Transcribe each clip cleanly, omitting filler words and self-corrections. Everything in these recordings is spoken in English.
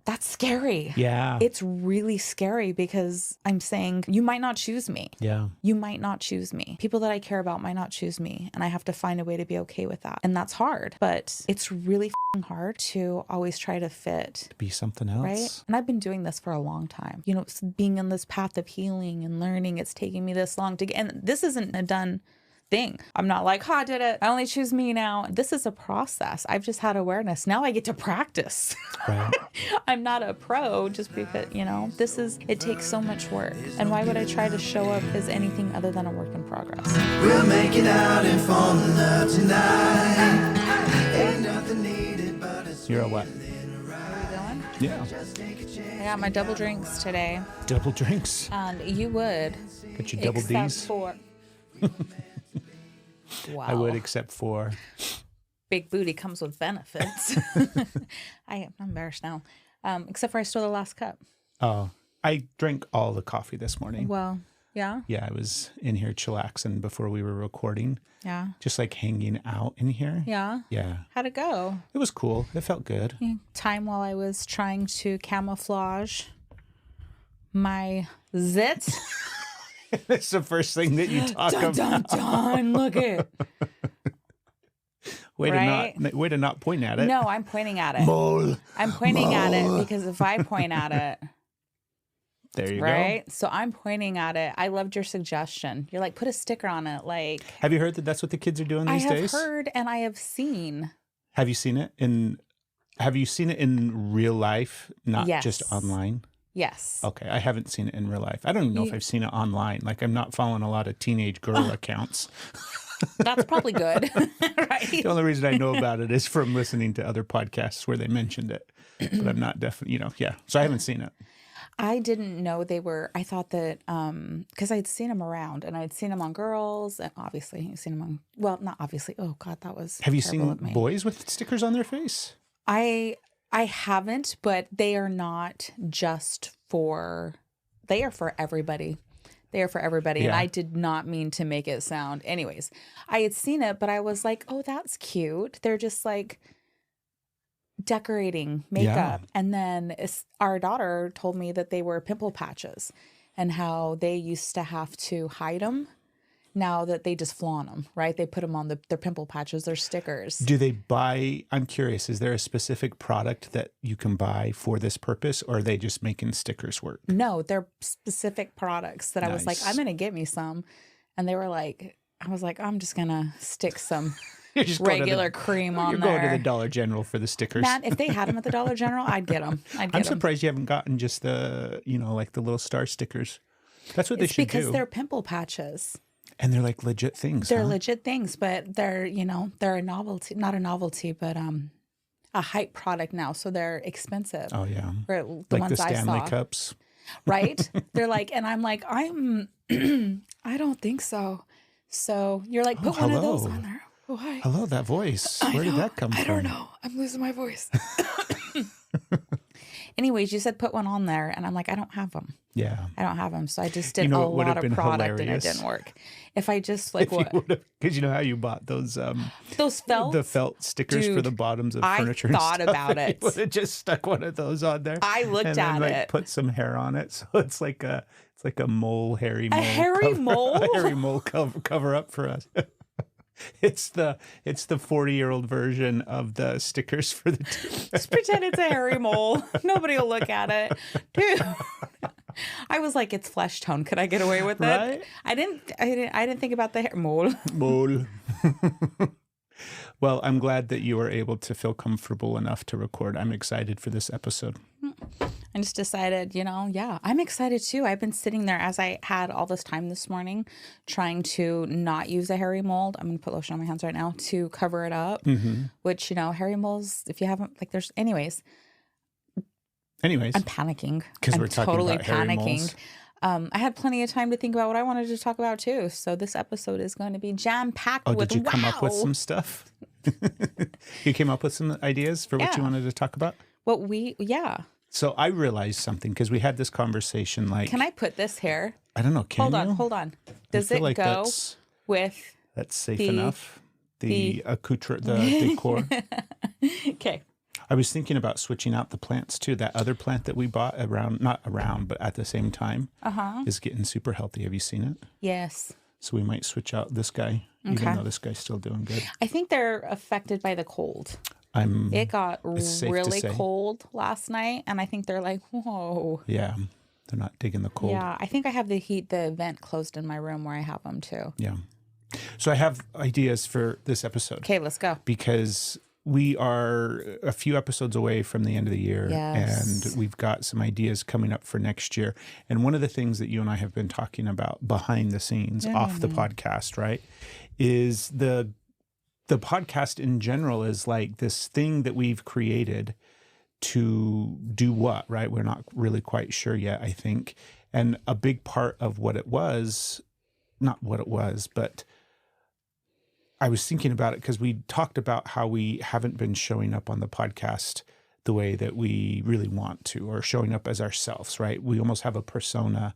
That's scary. Yeah. It's really scary because I'm saying you might not choose me. Yeah. You might not choose me. People that I care about might not choose me. And I have to find a way to be okay with that. And that's hard. But it's really hard to always try to fit. To be something else. Right? And I've been doing this for a long time. You know, being on this path of healing and learning, it's taking me this long to get. And this isn't a done thing. I'm not like, I did it. I only choose me now. This is a process. I've just had awareness. Now I get to practice. Right. I'm not a pro just because, you know, it takes so much work. And why would I try to show up as anything other than a work in progress? We'll make it out and fall in love tonight. Ain't nothing needed but a You're a what? Are we going? Yeah. I got my double drinks today. Double drinks. And you would. Get your double except Ds. For... Wow. I would, except for... Big booty comes with benefits. I'm embarrassed now. Except for I stole the last cup. Oh, I drank all the coffee this morning. Well, yeah. Yeah, I was in here chillaxing before we were recording. Yeah. Just like hanging out in here. Yeah. Yeah. How'd it go? It was cool. It felt good. Time while I was trying to camouflage my zit. That's the first thing that you talk Dun, about. dun, dun. Look it. Way Right? to not point at it. No, I'm pointing at it. Mole. I'm pointing at it because if I point at it, There you right? So I'm pointing at it. I loved your suggestion. You're like, put a sticker on it. Like, go. Have you heard that that's what the kids are doing these I have days? heard and I have seen. Have you seen it in real life, not Yes. just online? Yes. Okay, I haven't seen it in real life. I don't even know if I've seen it online. Like, I'm not following a lot of teenage girl accounts. That's probably good. Right? The only reason I know about it is from listening to other podcasts where they mentioned it. But I'm not definitely, yeah. So I haven't seen it. I didn't know they were, I thought that, because I'd seen them around and I'd seen them on girls and obviously I've seen them on, well, not obviously. Oh God, that was Have you terrible seen of me. boys with stickers on their face? I haven't, but they are not just for, they are for everybody. They are for everybody. And Yeah. I did not mean to make it sound. Anyways, I had seen it, but I was like, oh, that's cute. They're just like decorating makeup. And then our daughter told me that they were pimple patches and how they used to have to hide them. Now that they just flaunt them, right? They put them on their pimple patches, their stickers. Do they buy, I'm curious, is there a specific product that you can buy for this purpose, or are they just making stickers work? No, they're specific products that I was like, Nice. I'm going to get me some. And they were like, I was like, I'm just going to stick some You're just going to regular cream on You're there. going to the Dollar General for the stickers. Man, if they had them at the Dollar General, I'd get them. I'm surprised you haven't gotten just the, like the little star stickers. That's what they It's should because do. they're pimple patches. And they're like legit things. They're huh? legit things, but they're a novelty, not a novelty, but a hype product now. So they're expensive. Oh, yeah. Or the Like ones the Stanley I saw. Cups. Right? They're like, and I'm like, I don't think so. So you're like, put one of those hello. on there. Oh, hi. Hello, that voice. Where did that come from? I don't know. I'm losing my voice. Anyways, you said put one on there, and I'm like, I don't have them. Yeah. I don't have them. So I just did You know a what would lot have of been product, hilarious? and it didn't work. If I just like what Because you know how you bought those felt. the felt stickers for Dude, the bottoms of I furniture thought and stuff. about and it. You would have just stuck one of those on there. I looked and at then, it. Put some hair on it, so it's like a mole, hairy mole. hairy mole? A hairy mole cover up for us. It's the 40-year-old version of the stickers for the Just pretend it's a hairy mole. Nobody will look at it. Dude. I was like, it's flesh tone. Could I get away with it? Right? I didn't think about the hair mole. mole. Well, I'm glad that you were able to feel comfortable enough to record. I'm excited for this episode. I just decided, yeah, I'm excited too. I've been sitting there as I had all this time this morning trying to not use a hairy mold. I'm going to put lotion on my hands right now to cover it up, which, hairy moles, if you haven't, anyways, I'm panicking. 'Cause I'm we're talking totally about hairy panicking. moles. I had plenty of time to think about what I wanted to talk about too. So this episode is going to be jam-packed with Did you come up with some stuff? You came up with some ideas for what you Yeah. wanted to talk about? Yeah. So I realized something because we had this conversation Can I put this here? I don't know, can you? Hold on. Does feel it like go with... that's safe the- enough? The decor. Okay. I was thinking about switching out the plants too. That other plant that we bought not around, but at the same time is getting super healthy. Have you seen it? Yes. So we might switch out this guy, even though this guy's still doing good. I think they're affected by the cold. It got really cold last night, and I think they're like, whoa. Yeah, they're not digging the cold. Yeah, I think I have the vent closed in my room where I have them too. Yeah. So I have ideas for this episode. Okay, let's go. Because we are a few episodes away from the end of the year, Yes. and we've got some ideas coming up for next year. And one of the things that you and I have been talking about behind the scenes, off the podcast, right, is the podcast in general is like this thing that we've created to do what, right? We're not really quite sure yet, I think. And a big part of what it was, not what it was, but I was thinking about it because we talked about how we haven't been showing up on the podcast the way that we really want to, or showing up as ourselves, right? We almost have a persona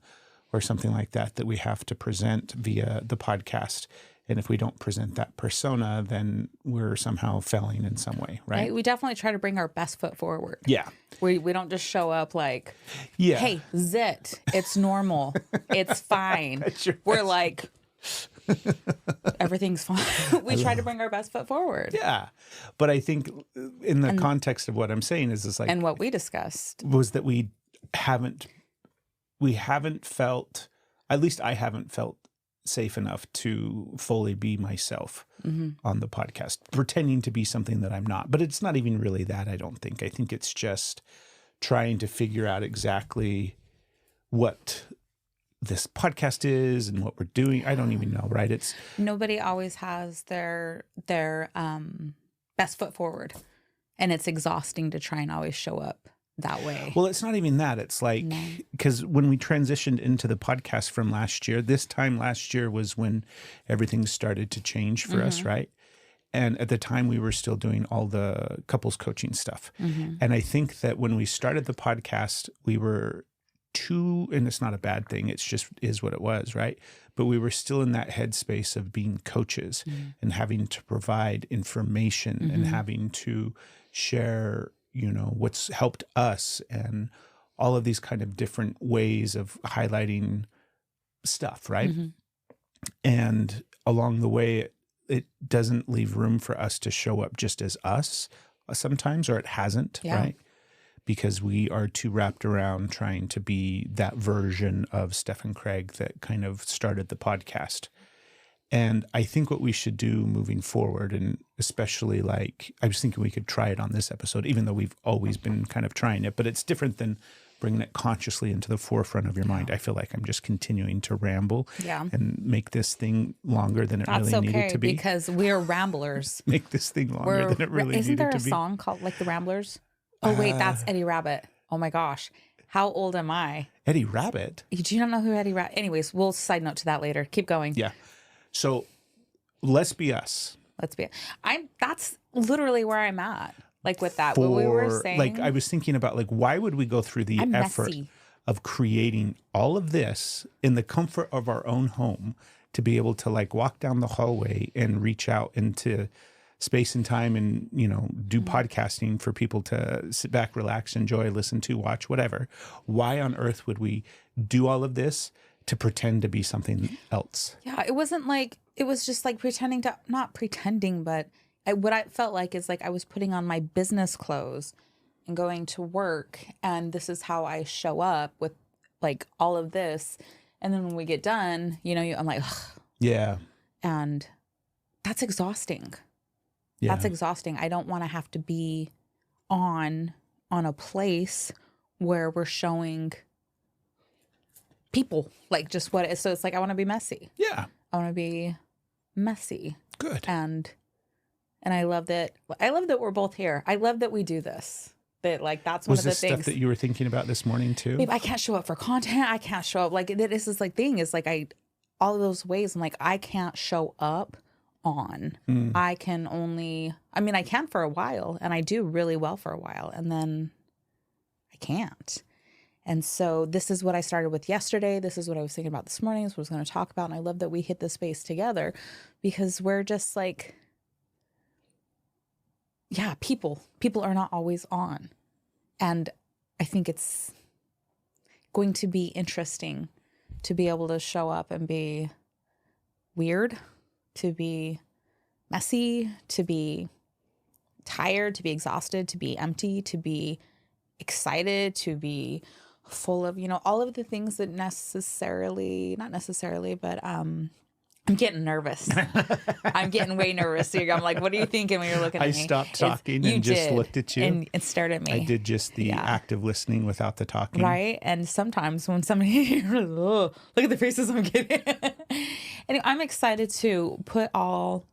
or something like that we have to present via the podcast. And if we don't present that persona, then we're somehow failing in some way, right? We definitely try to bring our best foot forward. Yeah. We don't just show up like, hey, zit, it's normal. It's fine. We're like, everything's fine. We try to bring our best foot forward. Yeah. But I think in the context of what I'm saying is like... And what we discussed. Was that we haven't felt, at least I haven't felt safe enough to fully be myself on the podcast, pretending to be something that I'm not. But it's not even really that, I don't think. I think it's just trying to figure out exactly what this podcast is and what we're doing. I don't even know, right? It's nobody always has their best foot forward, and it's exhausting to try and always show up that way. Well, it's not even that. It's like, because when we transitioned into the podcast from last year, this time last year was when everything started to change for us, right? And at the time we were still doing all the couples coaching stuff. And I think that when we started the podcast, we were and it's not a bad thing, it's just is what it was, right? But we were still in that headspace of being coaches and having to provide information and having to share, you know, what's helped us and all of these kind of different ways of highlighting stuff, right? And along the way, it doesn't leave room for us to show up just as us sometimes, or it hasn't, right? Because we are too wrapped around trying to be that version of Steph and Craig that kind of started the podcast. And I think what we should do moving forward, and especially like, I was thinking we could try it on this episode, even though we've always been kind of trying it, but it's different than bringing it consciously into the forefront of your mind. I feel like I'm just continuing to ramble and make this thing longer than it really needed to be. Because we're ramblers. Make this thing longer than it really needed to be. Isn't there a song called like The Ramblers? Oh, wait, that's Eddie Rabbit. Oh my gosh. How old am I? Eddie Rabbit? Do you not know who Eddie Rabbit? Anyways, we'll side note to that later. Keep going. Yeah. So let's be us. That's literally where I'm at. Like with that, what we were saying. Like I was thinking about like, why would we go through the effort of creating all of this in the comfort of our own home to be able to like walk down the hallway and reach out into space and time and, you know, do podcasting for people to sit back, relax, enjoy, listen to, watch, whatever. Why on earth would we do all of this to pretend to be something else? Yeah, it wasn't like, it was just like pretending to, not pretending, but what I felt like is like I was putting on my business clothes and going to work, and this is how I show up with like all of this. And then when we get done, you know, I'm like, ugh. Yeah. And that's exhausting. Yeah. That's exhausting. I don't want to have to be on a place where we're showing people like just what it is. So it's like, I want to be messy. Yeah. I want to be messy. Good. And I love that. I love that we're both here. I love that we do this. That like, that's one of the things. Was this stuff that you were thinking about this morning too? Babe, I can't show up for content. I can't show up. Like this is like thing is like, all of those ways I'm like, I can't show up on. I can only, I mean, I can for a while, and I do really well for a while, and then I can't. And so this is what I started with yesterday. This is what I was thinking about this morning. This is what I was going to talk about. And I love that we hit this space together, because we're just like, yeah, people are not always on. And I think it's going to be interesting to be able to show up and be weird, to be messy, to be tired, to be exhausted, to be empty, to be excited, to be full of, all of the things that not necessarily, but I'm getting nervous. I'm getting way nervous. I'm like, what are you thinking when you're looking at me? I stopped talking and just looked at you. And it stared at me. I did just the active listening without the talking. Right. And sometimes when somebody, look at the faces I'm getting. Anyway, I'm excited to put all,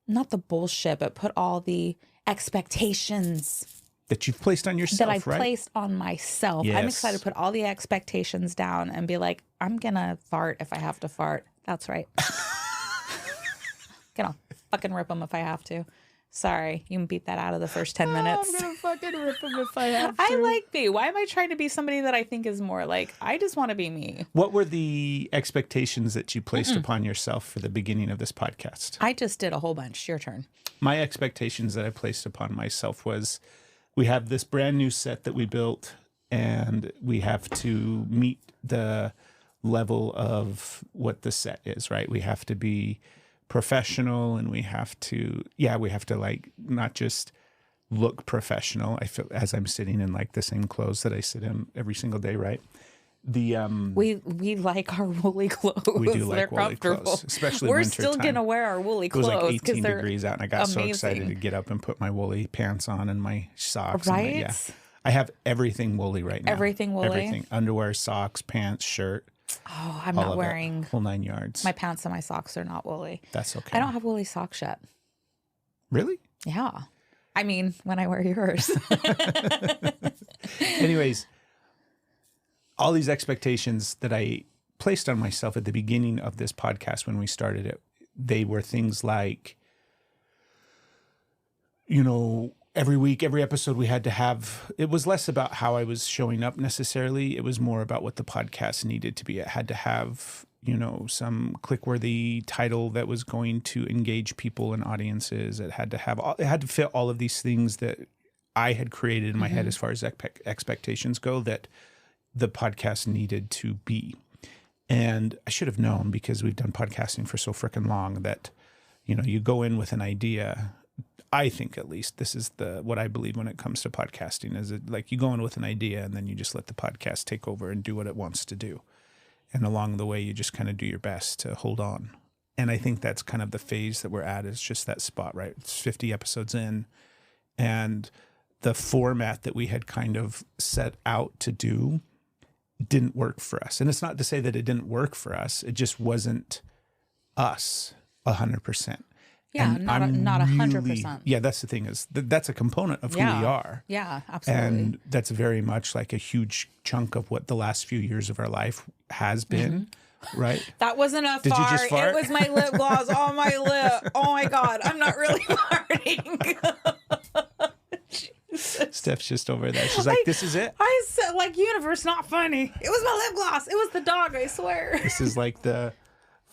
not the bullshit, but put all the expectations that you've placed on yourself, that I've right? placed on myself. Yes. I'm excited to put all the expectations down and be like, I'm going to fart if I have to fart. That's right. Gonna fucking rip them if I have to. Sorry, you can beat that out of the first 10 minutes. I'm gonna fucking rip them if I have to. I like me. Why am I trying to be somebody that I think is more like, I just want to be me. What were the expectations that you placed upon yourself for the beginning of this podcast? I just did a whole bunch. Your turn. My expectations that I placed upon myself was, we have this brand new set that we built, and we have to meet the level of what the set is, right? We have to be professional, and we have to like not just look professional. I feel as I'm sitting in like the same clothes that I sit in every single day, right? The we like our woolly clothes. we do like they're woolly comfortable. clothes, especially We're winter still time. gonna wear our woolly It was clothes like because 18 they're degrees out, and I got so excited to amazing. get up and put my woolly pants on and my socks. Right? And I have everything woolly right now. Everything woolly? Everything. Underwear, socks, pants, shirt. Oh, I'm all not of wearing it. Whole 9 yards. my pants and my socks are not woolly. That's okay. I don't have woolly socks yet. Really? Yeah. I mean, when I wear yours. Anyways, all these expectations that I placed on myself at the beginning of this podcast when we started it, they were things like, every week, every episode we had to have, it was less about how I was showing up necessarily. It was more about what the podcast needed to be. It had to have, some click-worthy title that was going to engage people and audiences. It had to fit all of these things that I had created in my head as far as expectations go that the podcast needed to be. And I should have known, because we've done podcasting for so freaking long, that, you go in with an idea. I think, at least, this is what I believe when it comes to podcasting, is it like you go in with an idea and then you just let the podcast take over and do what it wants to do. And along the way, you just kind of do your best to hold on. And I think that's kind of the phase that we're at, is just that spot, right? It's 50 episodes in, and the format that we had kind of set out to do didn't work for us. And it's not to say that it didn't work for us. It just wasn't us 100%. Yeah, And not 100%. Yeah, that's the thing, is that's a component of who we are. Yeah, absolutely. And that's very much like a huge chunk of what the last few years of our life has been, right? That wasn't a Did fart. you just fart? It was my lip gloss on my lip. Oh my God, I'm not really farting. Steph's just over there. She's like, this is it? I said, universe, not funny. It was my lip gloss. It was the dog, I swear. This is like the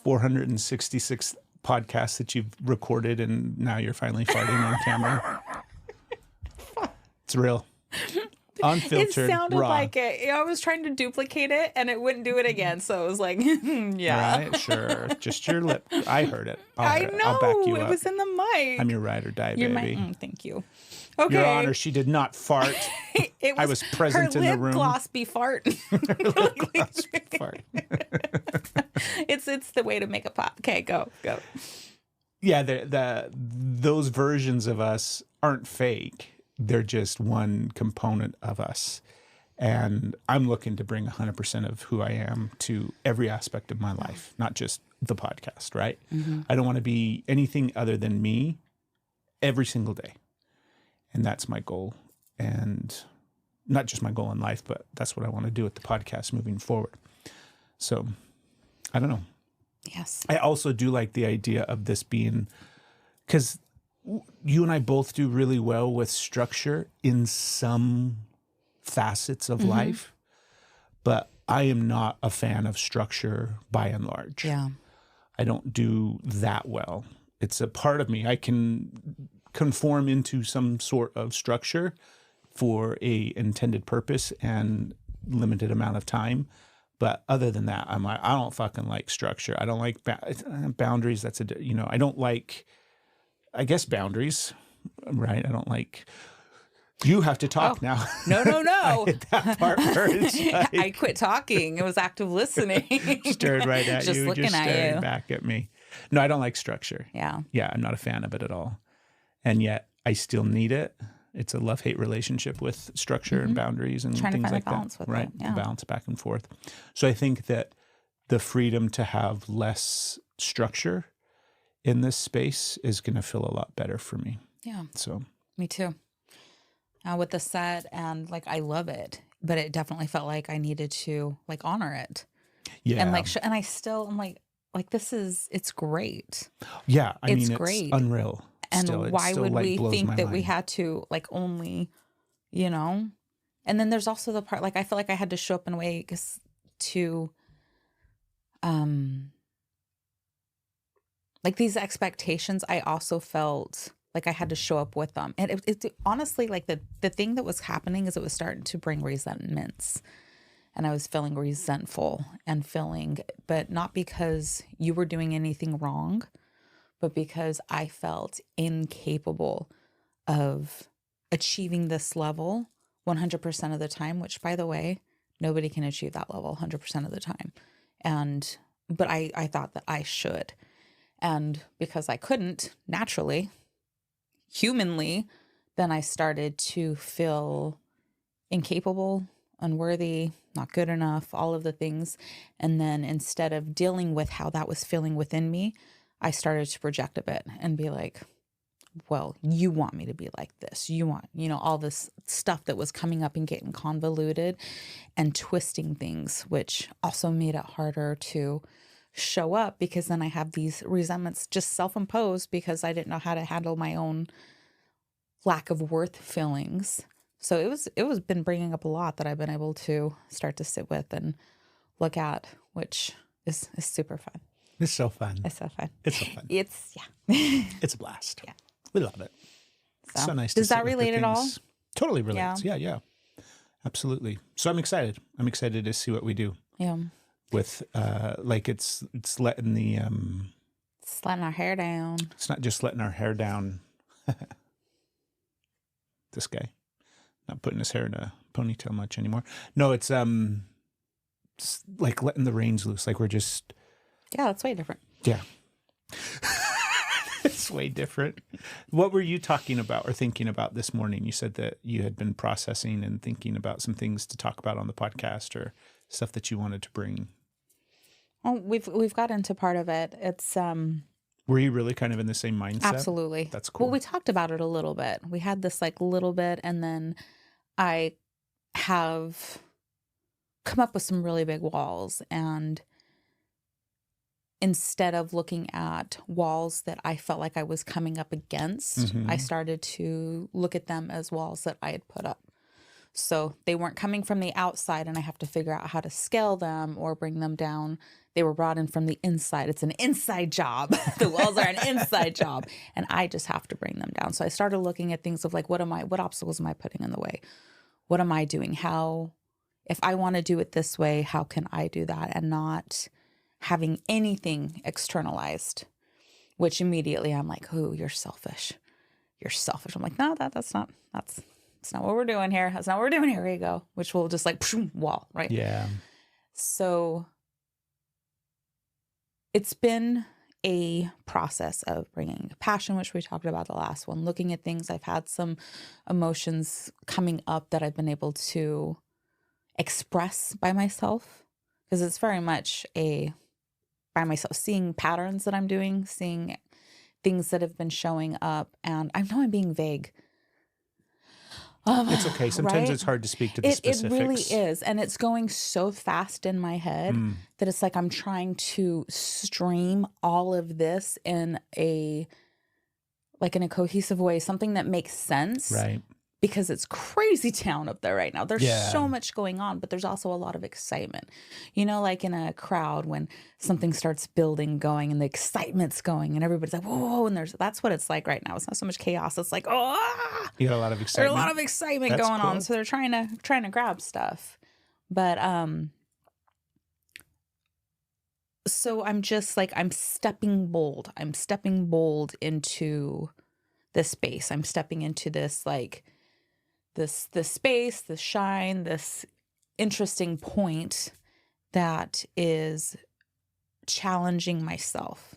466th podcast that you've recorded, and now you're finally farting on camera. It's real. Unfiltered, It sounded raw. like it. I was trying to duplicate it, and it wouldn't do it again. So it was like, yeah. Right, sure. Just your lip. I heard it. I heard it. know. I'll back you it up. was in the mic. I'm your ride or die, You're baby. thank you. Okay. Your Honor, she did not fart. I was present in the room. Her lip gloss be fart. Fart. It's the way to make a pop. Okay, go. Yeah, those versions of us aren't fake. They're just one component of us. And I'm looking to bring 100% of who I am to every aspect of my life, not just the podcast, right? Mm-hmm. I don't want to be anything other than me every single day. And that's my goal. And not just my goal in life, but that's what I want to do with the podcast moving forward. So, I don't know. Yes. I also do like the idea of this being, because you and I both do really well with structure in some facets of life, but I am not a fan of structure by and large. Yeah. I don't do that well. It's a part of me. I can conform into some sort of structure for a intended purpose and limited amount of time. But other than that, I'm like, I don't fucking like structure. I don't like boundaries. I don't like, I guess, boundaries, right? I don't like, you have to talk now. No. I hit that part where it's like, I quit talking. It was active listening. stared right at Just you, looking just at staring you. back at me. No, I don't like structure. Yeah. Yeah, I'm not a fan of it at all. And yet I still need it. It's a love-hate relationship with structure and boundaries and Trying to things find like a balance that. with Right. it. Yeah. The balance back and forth. So I think that the freedom to have less structure in this space is going to feel a lot better for me. Yeah. So Me too. With the set, and like, I love it, but it definitely felt like I needed to like honor it. yeah. And like, and I still, I'm like it's great. yeah. I it's mean, great. It's unreal. And Still, it why still, would like, we blows think my that we mind. had to like only, and then there's also the part, like, I feel like I had to show up in a way to, like, these expectations, I also felt like I had to show up with them. And it honestly, like, the thing that was happening is it was starting to bring resentments. And I was feeling resentful and but not because you were doing anything wrong, but because I felt incapable of achieving this level 100% of the time, which, by the way, nobody can achieve that level 100% of the time. But I thought that I should. And because I couldn't, naturally, humanly, then I started to feel incapable, unworthy, not good enough, all of the things. And then instead of dealing with how that was feeling within me, I started to project a bit and be like, well, you want me to be like this. You want, all this stuff that was coming up and getting convoluted and twisting things, which also made it harder to show up, because then I have these resentments just self-imposed because I didn't know how to handle my own lack of worth feelings. So it was been bringing up a lot that I've been able to start to sit with and look at, which is super fun. It's so fun. It's so fun. It's so fun. It's It's a blast. Yeah. We love it. So, So nice to does that sit with the relate at all? things. Totally relates. Yeah. Absolutely. So I'm excited. I'm excited to see what we do Yeah. with it's letting the It's letting our hair down. it's not just letting our hair down. This guy not putting his hair in a ponytail much anymore. No, it's like letting the reins loose. Like we're just Yeah, that's way different. yeah. It's way different. What were you talking about or thinking about this morning? You said that you had been processing and thinking about some things to talk about on the podcast or stuff that you wanted to bring. Oh, we've got into part of it. It's Were you really kind of in the same mindset? absolutely. That's cool. Well, we talked about it a little bit. We had this like little bit, and then I have come up with some really big walls, and instead of looking at walls that I felt like I was coming up against, I started to look at them as walls that I had put up. So they weren't coming from the outside, and I have to figure out how to scale them or bring them down. They were brought in from the inside. It's an inside job. The walls are an inside job, and I just have to bring them down. So I started looking at things of like, what obstacles am I putting in the way? What am I doing? If I want to do it this way, how can I do that and not having anything externalized? Which immediately I'm like, oh, you're selfish. You're selfish. I'm like, no, that's not what we're doing here. That's not what we're doing here. Here you go. Which will just like wall, right? Yeah. So it's been a process of bringing passion, which we talked about the last one, looking at things. I've had some emotions coming up that I've been able to express by myself, because it's very much by myself, seeing patterns that I'm doing, seeing things that have been showing up. And I know I'm being vague. It's okay. Sometimes right? it's hard to speak to the specifics. It really is. And it's going so fast in my head that it's like I'm trying to stream all of this in a cohesive way, something that makes sense. Right. because it's crazy town up there right now. There's Yeah. so much going on, but there's also a lot of excitement. You know, like in a crowd when something starts building, going, and the excitement's going, and everybody's like, whoa, and that's what it's like right now. It's not so much chaos. It's like, oh, You got a lot of there's excitement. a lot of excitement That's going cool. on. So they're trying to grab stuff. But so I'm just like, I'm stepping bold. I'm stepping bold into this space. I'm stepping into this, like, this space, this shine, this interesting point that is challenging myself,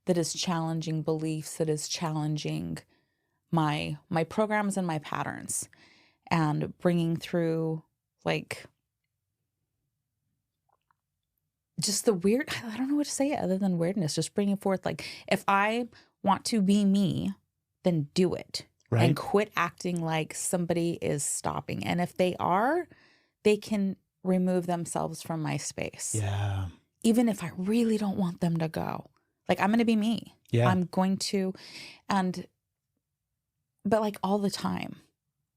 that is challenging beliefs, that is challenging my programs and my patterns, and bringing through, like, just the weird, I don't know what to say other than weirdness, just bringing forth, like, if I want to be me, then do it. Right. And quit acting like somebody is stopping. And if they are, they can remove themselves from my space. Yeah. Even if I really don't want them to go. Like, I'm going to be me. Yeah. I'm going to, but like all the time.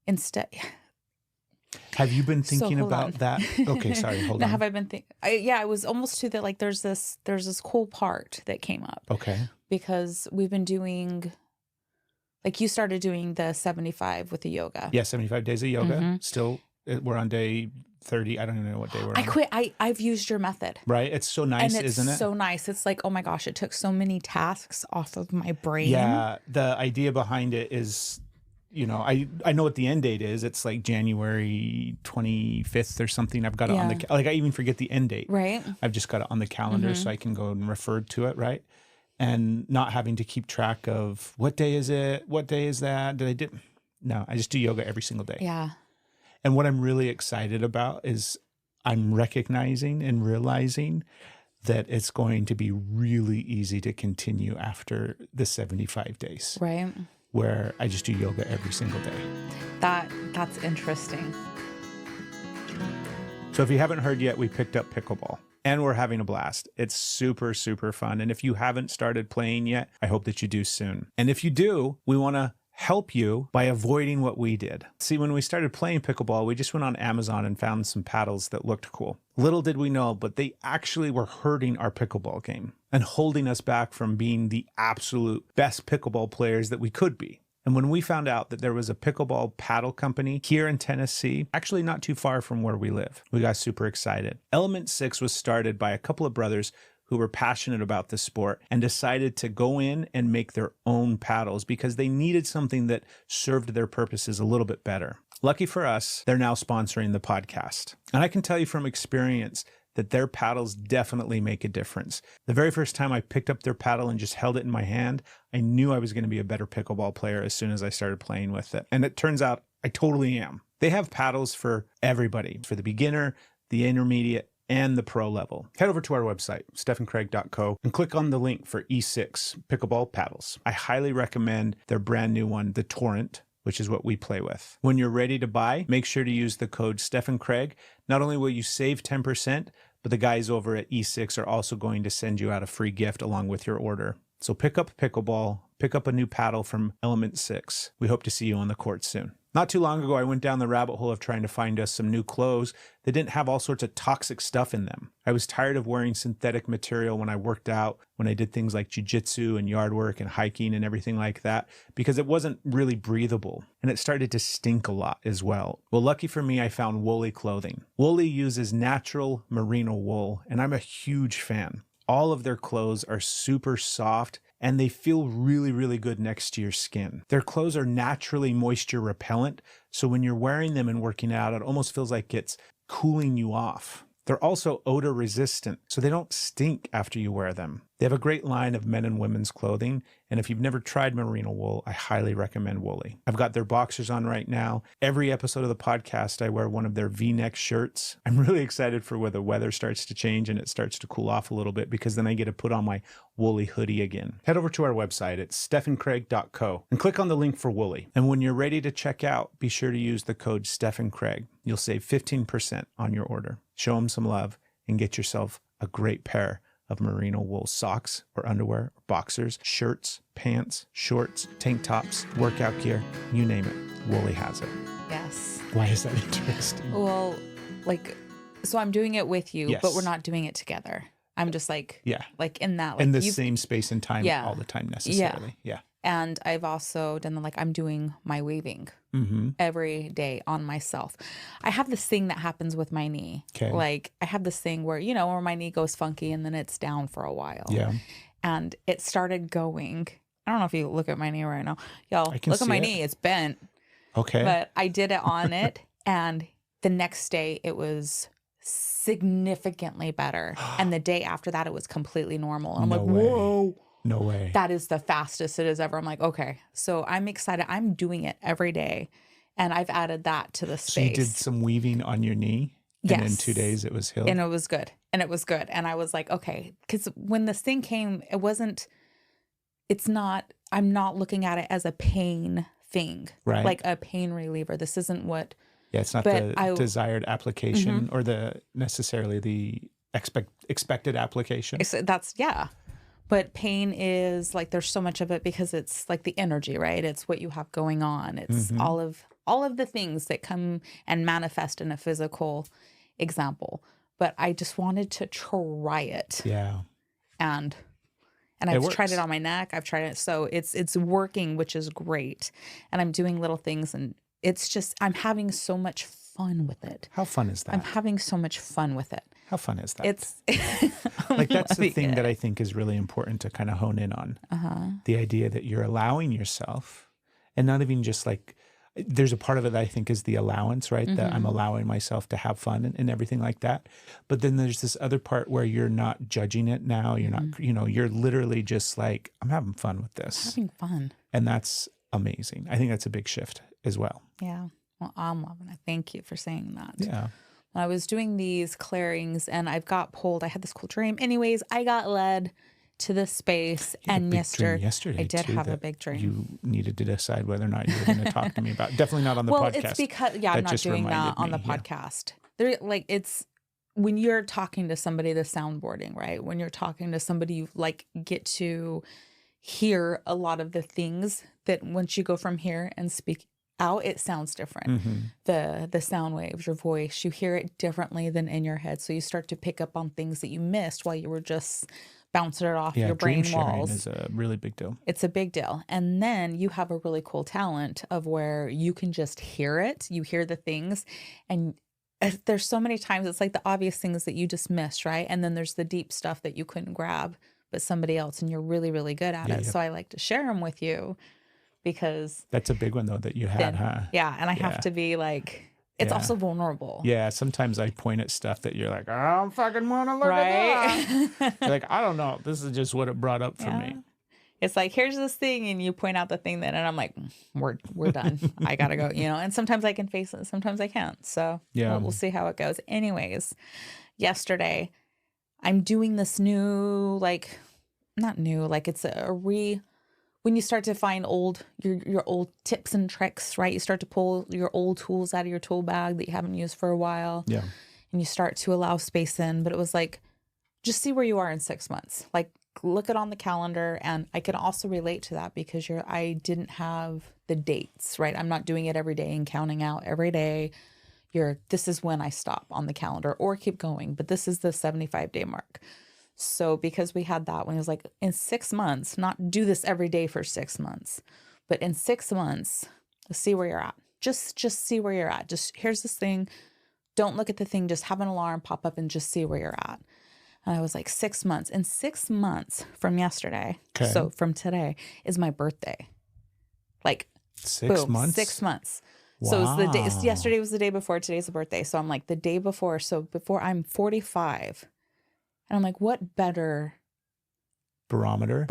Instead. Have you been thinking hold about on. that? Okay, sorry, hold Now, on. have I been thinking? Yeah, I was almost to that. Like, there's this cool part that came up. Okay. Because we've been doing, like, you started doing the 75 with the yoga. Yeah, 75 days of yoga. Mhm. Still, we're on day 30. I don't even know what day we're on. I quit. I've used your method. Right? It's so nice, And it's isn't it? so nice. It's like, oh my gosh, it took so many tasks off of my brain. Yeah, the idea behind it is, you know, I know what the end date is. It's like January 25th or something. I've got it on the, like, I even forget the end date. Right. I've just got it on the calendar so I can go and refer to it, right? And not having to keep track of what day is it? What day is that? Did I do? No, I just do yoga every single day. Yeah. And what I'm really excited about is I'm recognizing and realizing that it's going to be really easy to continue after the 75 days. Right. Where I just do yoga every single day. That's interesting. So if you haven't heard yet, we picked up Pickleball and we're having a blast. It's super, super fun. And if you haven't started playing yet, I hope that you do soon. And if you do, we want to help you by avoiding what we did. See, when we started playing pickleball, we just went on Amazon and found some paddles that looked cool. Little did we know, but they actually were hurting our pickleball game and holding us back from being the absolute best pickleball players that we could be. And when we found out that there was a pickleball paddle company here in Tennessee, actually not too far from where we live, we got super excited. Element 6 was started by a couple of brothers who were passionate about the sport and decided to go in and make their own paddles because they needed something that served their purposes a little bit better. Lucky for us, they're now sponsoring the podcast. And I can tell you from experience that their paddles definitely make a difference. The very first time I picked up their paddle and just held it in my hand, I knew I was going to be a better pickleball player as soon as I started playing with it. And it turns out I totally am. They have paddles for everybody, for the beginner, the intermediate, and the pro level. Head over to our website, stephandcraig.co, and click on the link for E6 pickleball paddles. I highly recommend their brand new one, the Torrent, which is what we play with. When you're ready to buy, make sure to use the code Steph and Craig. Not only will you save 10%, but the guys over at E6 are also going to send you out a free gift along with your order. So pick up pickleball, pick up a new paddle from Element 6. We hope to see you on the court soon. Not too long ago, I went down the rabbit hole of trying to find us some new clothes that didn't have all sorts of toxic stuff in them. I was tired of wearing synthetic material when I worked out, when I did things like jiu-jitsu and yard work and hiking and everything like that, because it wasn't really breathable and it started to stink a lot as well. Well, lucky for me, I found Woolly clothing. Woolly uses natural merino wool, and I'm a huge fan. All of their clothes are super soft and they feel really, really good next to your skin. Their clothes are naturally moisture repellent, so when you're wearing them and working out, it almost feels like it's cooling you off. They're also odor resistant, so they don't stink after you wear them. They have a great line of men and women's clothing, and if you've never tried merino wool, I highly recommend Woolly. I've got their boxers on right now. Every episode of the podcast, I wear one of their V-neck shirts. I'm really excited for where the weather starts to change and it starts to cool off a little bit, because then I get to put on my Woolly hoodie again. Head over to our website at stephandcraig.co and click on the link for Woolly. And when you're ready to check out, be sure to use the code Steph and Craig. You'll save 15% on your order. Show them some love and get yourself a great pair of merino wool socks or underwear, or boxers, shirts, pants, shorts, tank tops, workout gear, you name it, Woolly has it. Yes. Why is that interesting? Well, like, so I'm doing it with you, Yes. but we're not doing it together. I'm just like, like in that, like in the same space and time all the time necessarily. Yeah. And I've also done like, I'm doing my weaving every day on myself. I have this thing that happens with my knee. Okay. Like I have this thing where, you know, where my knee goes funky and then it's down for a while. Yeah. And it started going, I don't know if you look at my knee right now. Y'all, look at my knee. It's bent. Okay. But I did it on it. And the next day it was significantly better. And the day after that, it was completely normal. And I'm like, whoa. No way. That is the fastest it is ever. I'm like, okay. So I'm excited. I'm doing it every day. And I've added that to the space. So you did some weaving on your knee? Yes. And in 2 days it was healed? And it was good. And it was good. And I was like, okay. Because when this thing came, I'm not looking at it as a pain thing. Right. Like a pain reliever. This isn't what. Yeah, it's not the desired application or necessarily the expected application. But pain is like, there's so much of it because it's like the energy, right? It's what you have going on. It's all of the things that come and manifest in a physical example. But I just wanted to try it. Yeah. And I've tried it on my neck. I've tried it. So it's working, which is great. And I'm doing little things and it's just, I'm having so much fun with it. How fun is that? I'm having so much fun with it. How fun is that? It's like, that's the thing that I think is really important to kind of hone in on. The idea that you're allowing yourself, and not even just like, there's a part of it that I think is the allowance, right? That I'm allowing myself to have fun and everything like that. But then there's this other part where you're not judging it now. You're not, you're literally just like, I'm having fun with this. Having fun. And that's amazing. I think that's a big shift as well. Yeah. Well, I'm loving it. Thank you for saying that. Yeah. I was doing these clearings and I had this cool dream. Anyways, I got led to this space and yesterday I did have a big dream. You needed to decide whether or not you were going to talk to me about. Definitely not on the podcast. Well, it's because, I'm not doing that on the podcast. There, like, it's when you're talking to somebody, the soundboarding, right? When you're talking to somebody, you like get to hear a lot of the things that once you go from here and speak out, it sounds different. The sound waves, your voice, you hear it differently than in your head. So you start to pick up on things that you missed while you were just bouncing it off your brain walls. Is a really big deal. It's a big deal. And then you have a really cool talent of where you can just hear it. You hear the things and there's so many times it's like the obvious things that you just missed, right? And then there's the deep stuff that you couldn't grab, but somebody else, and you're really, really good at it. So I like to share them with you. Because that's a big one though that you had, huh? Yeah, and I have to be like, it's also vulnerable. Yeah, sometimes I point at stuff that you're like, I don't fucking want to look at that. You're like, I don't know. This is just what it brought up for me. It's like, here's this thing, and you point out the thing that, and I'm like, we're done. I gotta go, And sometimes I can face it, sometimes I can't. So we'll see how it goes. Anyways, yesterday, I'm doing this new, like, not new, like it's when you start to find your old tips and tricks, right? You start to pull your old tools out of your tool bag that you haven't used for a while. Yeah. And you start to allow space in. But it was like, just see where you are in 6 months. Like, look it on the calendar. And I can also relate to that because I didn't have the dates, right? I'm not doing it every day and counting out every day. This is when I stop on the calendar or keep going. But this is the 75-day mark. So because we had that when it was like in 6 months, not do this every day for 6 months, but in 6 months, see where you're at. Just see where you're at. Just here's this thing. Don't look at the thing. Just have an alarm pop up and just see where you're at. And I was like 6 months. And 6 months from yesterday, so from today, is my birthday. Like 6 months? 6 months. Wow. So it's the day. Yesterday was the day before. Today's the birthday. So I'm like the day before. So before I'm 45. And I'm like, what better barometer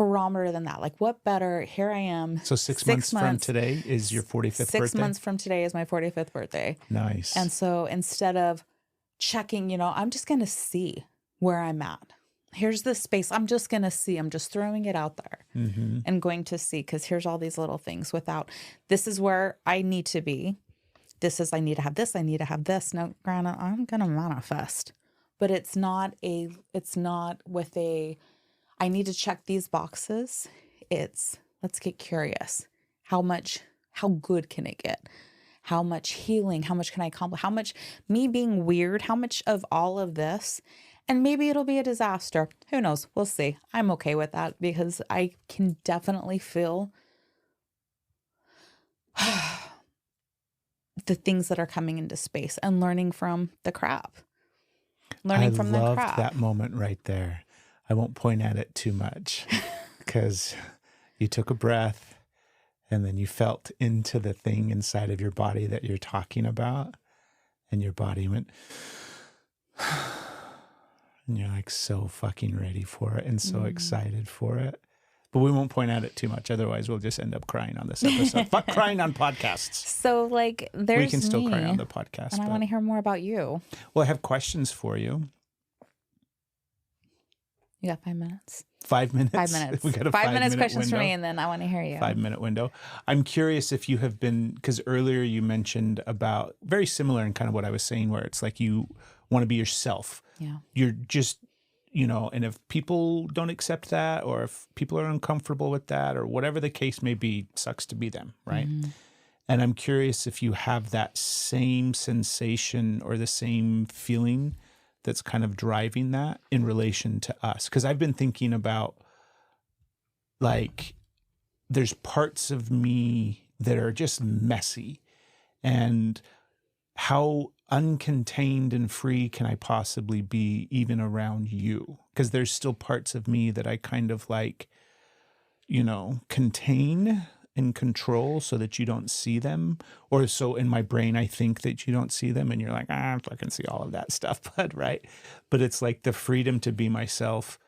than that? Like, what better? Here I am. So 6 months from today is your 45th birthday? 6 months from today is my 45th birthday. Nice. And so instead of checking, I'm just going to see where I'm at. Here's the space. I'm just going to see. I'm just throwing it out there and going to see because here's all these little things this is where I need to be. This is, I need to have this. I need to have this. Now, granted, I'm going to manifest. but it's not with a, I need to check these boxes. It's, let's get curious. How good can it get? How much healing? How much can I accomplish? How much me being weird? How much of all of this? And maybe it'll be a disaster. Who knows? We'll see. I'm okay with that because I can definitely feel the things that are coming into space and learning from the crap. I loved that moment right there. I won't point at it too much because you took a breath and then you felt into the thing inside of your body that you're talking about, and your body went, and you're like so fucking ready for it and so excited for it. But we won't point at it too much. Otherwise, we'll just end up crying on this episode. Fuck crying on podcasts. So, like, there's we can still cry on the podcast. And I want to hear more about you. Well, I have questions for you. You got 5 minutes? 5 minutes? 5 minutes. We got a 5 minutes questions window. for me, and then I want to hear you. 5-minute window. I'm curious if you have been, because earlier you mentioned about, very similar in kind of what I was saying, where it's like you want to be yourself. Yeah. You're just, and if people don't accept that, or if people are uncomfortable with that, or whatever the case may be, sucks to be them, right? Mm-hmm. And I'm curious if you have that same sensation or the same feeling that's kind of driving that in relation to us. Because I've been thinking about, like, there's parts of me that are just messy, and how uncontained and free can I possibly be even around you? Because there's still parts of me that I kind of like, contain and control so that you don't see them. Or so in my brain, I think that you don't see them, and you're like, I can see all of that stuff, right? But it's like the freedom to be myself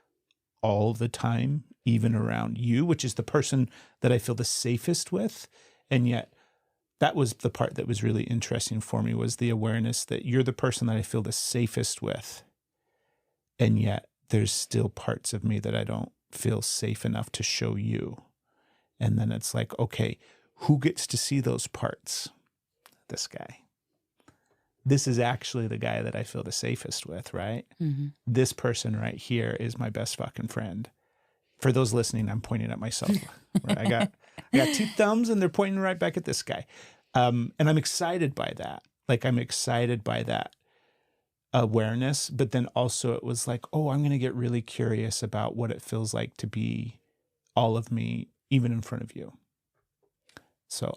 all the time, even around you, which is the person that I feel the safest with. And yet that was the part that was really interesting for me, was the awareness that you're the person that I feel the safest with. And yet there's still parts of me that I don't feel safe enough to show you. And then it's like, okay, who gets to see those parts? This guy. This is actually the guy that I feel the safest with, right? Mm-hmm. This person right here is my best fucking friend. For those listening, I'm pointing at myself. Right? I got 2 thumbs and they're pointing right back at this guy. And I'm excited by that. Like, I'm excited by that awareness. But then also it was like, oh, I'm going to get really curious about what it feels like to be all of me, even in front of you. So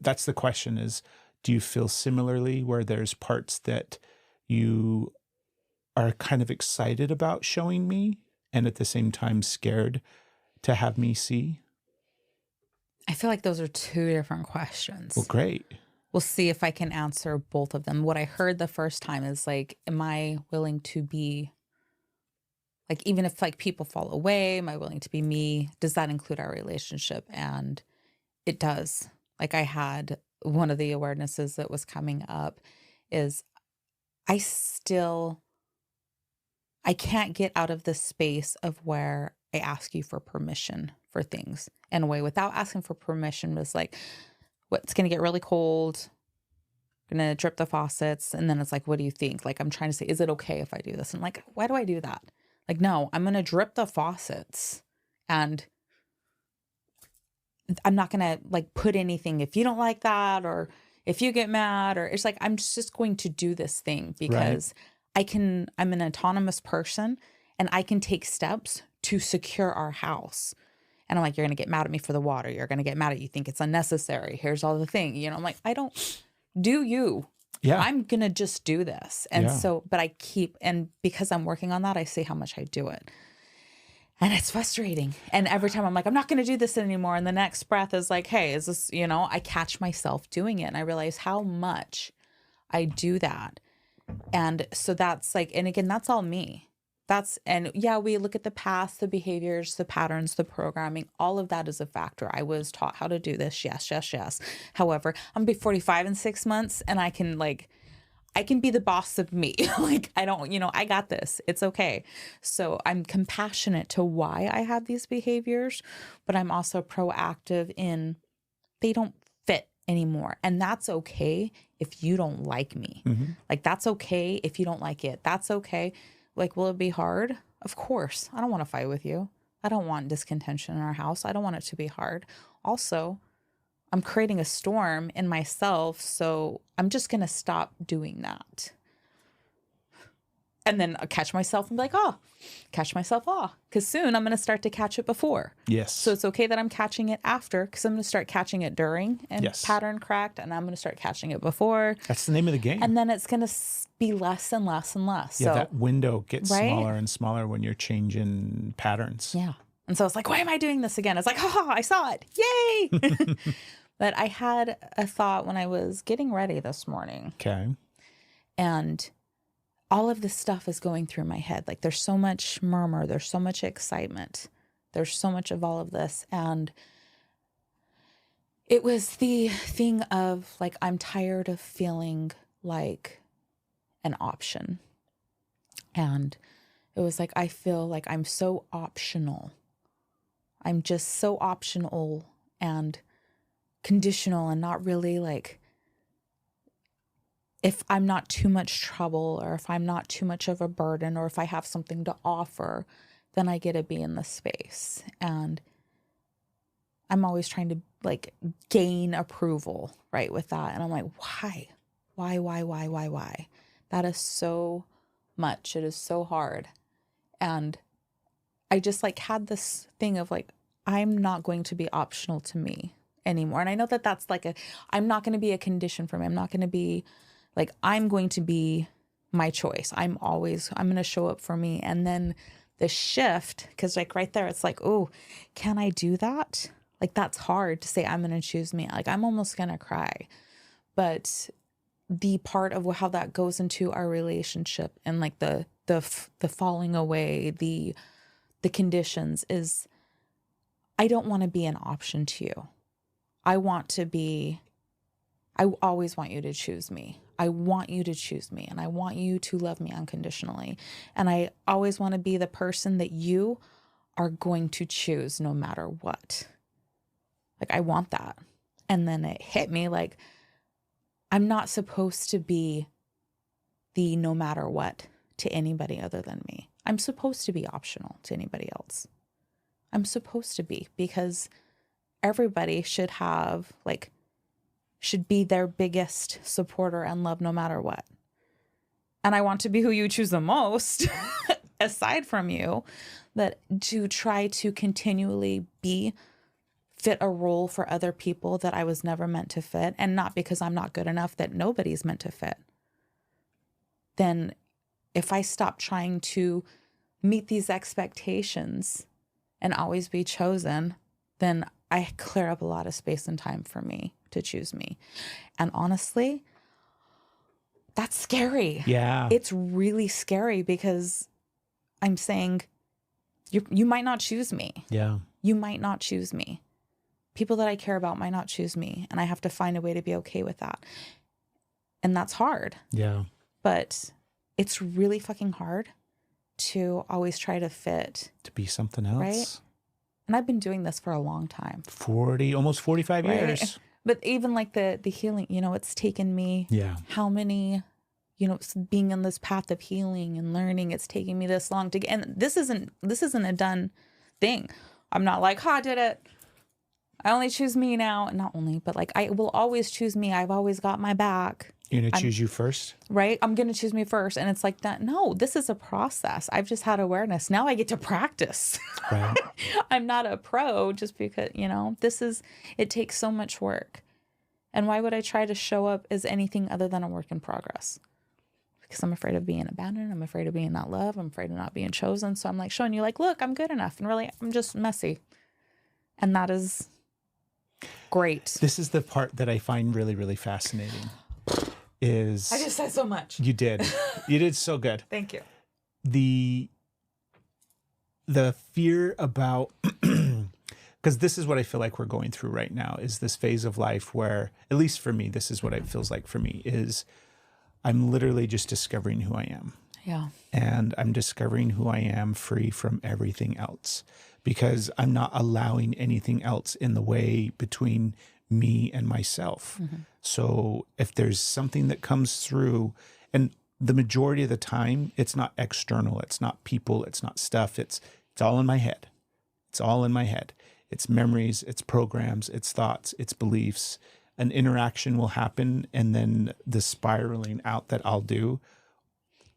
that's the question is, do you feel similarly, where there's parts that you are kind of excited about showing me and at the same time scared to have me see? I feel like those are 2 different questions. Well, great. We'll see if I can answer both of them. What I heard the first time is like, am I willing to be, like, even if like people fall away, am I willing to be me? Does that include our relationship? And it does. Like, I had one of the awarenesses that was coming up is I can't get out of the space of where I ask you for permission for things. In a way, without asking for permission, was like, it's going to get really cold. I'm going to drip the faucets. And then it's like, what do you think? Like, I'm trying to say, is it okay if I do this? And like, why do I do that? Like, no, I'm going to drip the faucets, and I'm not going to like put anything if you don't like that, or if you get mad, or it's like, I'm just going to do this thing because I'm an autonomous person, and I can take steps to secure our house. And I'm like, you're going to get mad at me for the water. You're going to get mad at you think it's unnecessary. Here's all the thing. I'm like, I don't do you. Yeah. I'm going to just do this. And so, but and because I'm working on that, I see how much I do it. And it's frustrating. And every time I'm like, I'm not going to do this anymore. And the next breath is like, hey, is this, I catch myself doing it. And I realize how much I do that. And so that's like, and again, that's all me. We look at the past, the behaviors, the patterns, the programming, all of that is a factor. I was taught how to do this. Yes, yes, yes. However, I'm be 45 in 6 months, and I can be the boss of me. Like, I don't, I got this. It's okay. So I'm compassionate to why I have these behaviors, but I'm also proactive in they don't fit anymore. And that's okay if you don't like me. Like, that's okay if you don't like it. That's okay. Like, will it be hard? Of course. I don't want to fight with you. I don't want discontention in our house. I don't want it to be hard. Also, I'm creating a storm in myself, so I'm just going to stop doing that. And then I'll catch myself and be like, oh, catch myself off. Because soon I'm going to start to catch it before. Yes. So it's okay that I'm catching it after, because I'm going to start catching it during and pattern cracked. And I'm going to start catching it before. That's the name of the game. And then it's going to be less and less and less. Yeah, so, that window gets smaller and smaller when you're changing patterns. Yeah. And so it's like, why am I doing this again? It's like, oh, I saw it. Yay. But I had a thought when I was getting ready this morning. Okay. And all of this stuff is going through my head. Like, there's so much murmur. There's so much excitement. There's so much of all of this. And it was the thing of, like, I'm tired of feeling like an option. And it was like, I feel like I'm so optional. I'm just so optional and conditional, and not really, like, if I'm not too much trouble, or if I'm not too much of a burden, or if I have something to offer, then I get to be in the space. And I'm always trying to, like, gain approval, right, with that. And I'm like, why? Why? That is so much. It is so hard. And I just, like, had this thing of, like, I'm not going to be optional to me anymore. And I know that that's like I'm not going to be a condition for me. I'm not going to be, like, I'm going to be my choice. I'm going to show up for me. And then the shift, because, like, right there, it's like, oh, can I do that? Like, that's hard to say, I'm going to choose me. Like, I'm almost going to cry. But the part of how that goes into our relationship, and, like, the falling away, the conditions, is I don't want to be an option to you. I always want you to choose me. I want you to choose me, and I want you to love me unconditionally. And I always want to be the person that you are going to choose no matter what. Like, I want that. And then it hit me, like, I'm not supposed to be the no matter what to anybody other than me. I'm supposed to be optional to anybody else. I'm supposed to be, because everybody should be their biggest supporter and love no matter what. And I want to be who you choose the most, aside from you, that to try to continually fit a role for other people that I was never meant to fit, and not because I'm not good enough that nobody's meant to fit. Then if I stop trying to meet these expectations and always be chosen, then I clear up a lot of space and time for me to choose me. And honestly, that's scary. Yeah. It's really scary, because I'm saying you might not choose me. Yeah. You might not choose me. People that I care about might not choose me, and I have to find a way to be okay with that. And that's hard. Yeah. But it's really fucking hard to always try to fit. To be something else. Right? And I've been doing this for a long time. Almost 45 years. But even, like, the healing, it's taken me how many, being on this path of healing and learning, it's taken me this long to get, and this isn't a done thing. I'm not like, I did it. I only choose me now. Not only, but, like, I will always choose me. I've always got my back. You're going to choose you first? Right? I'm going to choose me first. And it's like that. No, this is a process. I've just had awareness. Now I get to practice. Right. I'm not a pro just because, it takes so much work. And why would I try to show up as anything other than a work in progress? Because I'm afraid of being abandoned. I'm afraid of being not loved. I'm afraid of not being chosen. So I'm, like, showing you, like, look, I'm good enough. And really, I'm just messy. And that is great. This is the part that I find really, really fascinating. I just said so much. You did. You did so good. Thank you. The fear about, because this is what I feel like we're going through right now, is this phase of life where, at least for me, this is what it feels like for me, is I'm literally just discovering who I am. Yeah. And I'm discovering who I am free from everything else, because I'm not allowing anything else in the way between me and myself. So if there's something that comes through, and the majority of the time, it's not external, it's not people, it's not stuff, it's all in my head. It's all in my head. It's memories, it's programs, it's thoughts, it's beliefs. An interaction will happen, and then the spiraling out that I'll do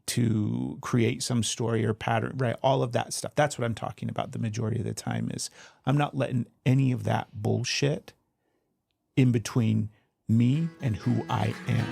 to create some story or pattern, right? All of that stuff. That's what I'm talking about the majority of the time is I'm not letting any of that bullshit in between me and who I am.